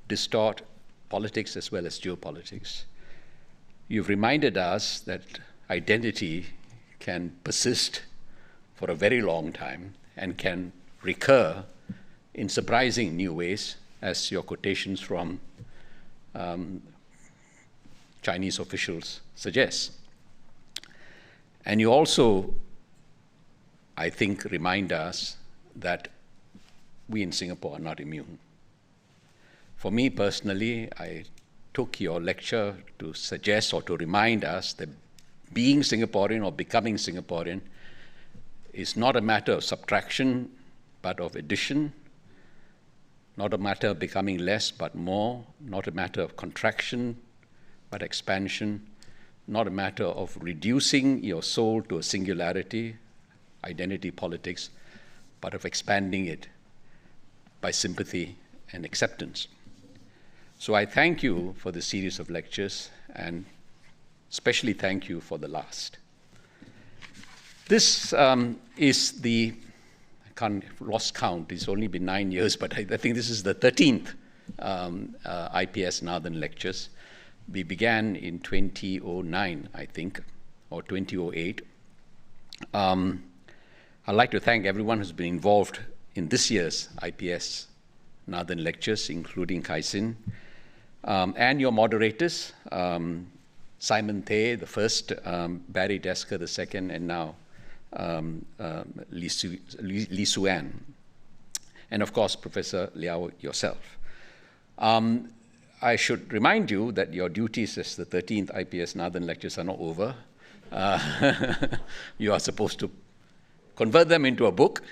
distort politics as well as geopolitics. You've reminded us that identity can persist for a very long time and can recur in surprising new ways, as your quotations from Chinese officials suggest. And you also, I think, remind us that we in Singapore are not immune. For me personally, I took your lecture to suggest or to remind us that being Singaporean or becoming Singaporean is not a matter of subtraction, but of addition, not a matter of becoming less, but more, not a matter of contraction, but expansion, not a matter of reducing your soul to a singularity, identity politics, but of expanding it by sympathy and acceptance. So I thank you for the series of lectures, and especially thank you for the last. This is I lost count, it's only been 9 years, but I think this is the 13th IPS-Nathan lectures. We began in 2009, I think, or 2008. I'd like to thank everyone who's been involved in this year's IPS-Nathan lectures, including Kai-Sin, and your moderators, Simon Tay, the first, Barry Desker, the second, and now Lee Suan, and of course, Professor Liow yourself. I should remind you that your duties as the 13th IPS-Nathan lectures are not over. You are supposed to convert them into a book,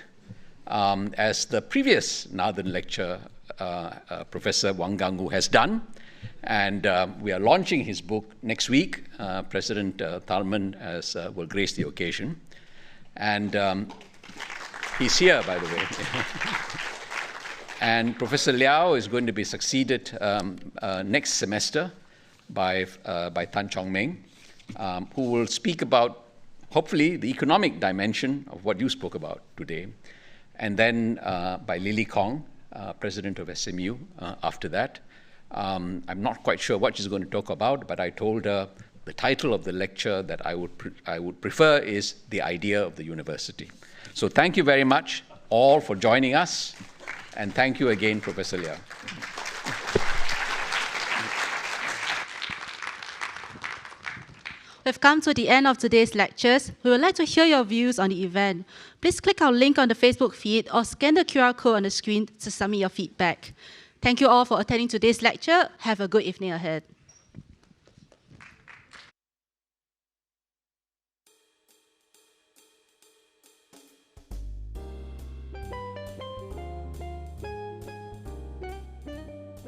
as the previous Nathan lecture, Professor Wang Ganggu has done. And we are launching his book next week. President Tharman will grace the occasion. And he's here, by the way. And Professor Liow is going to be succeeded next semester by Tan Chong Meng, who will speak about, hopefully, the economic dimension of what you spoke about today. And then by Lily Kong, president of SMU, after that. I'm not quite sure what she's going to talk about, but I told her the title of the lecture that I would prefer is The Idea of the University. So thank you very much all for joining us, and thank you again, Professor Liow. We've come to the end of today's lectures. We would like to hear your views on the event. Please click our link on the Facebook feed or scan the QR code on the screen to submit your feedback. Thank you all for attending today's lecture. Have a good evening ahead.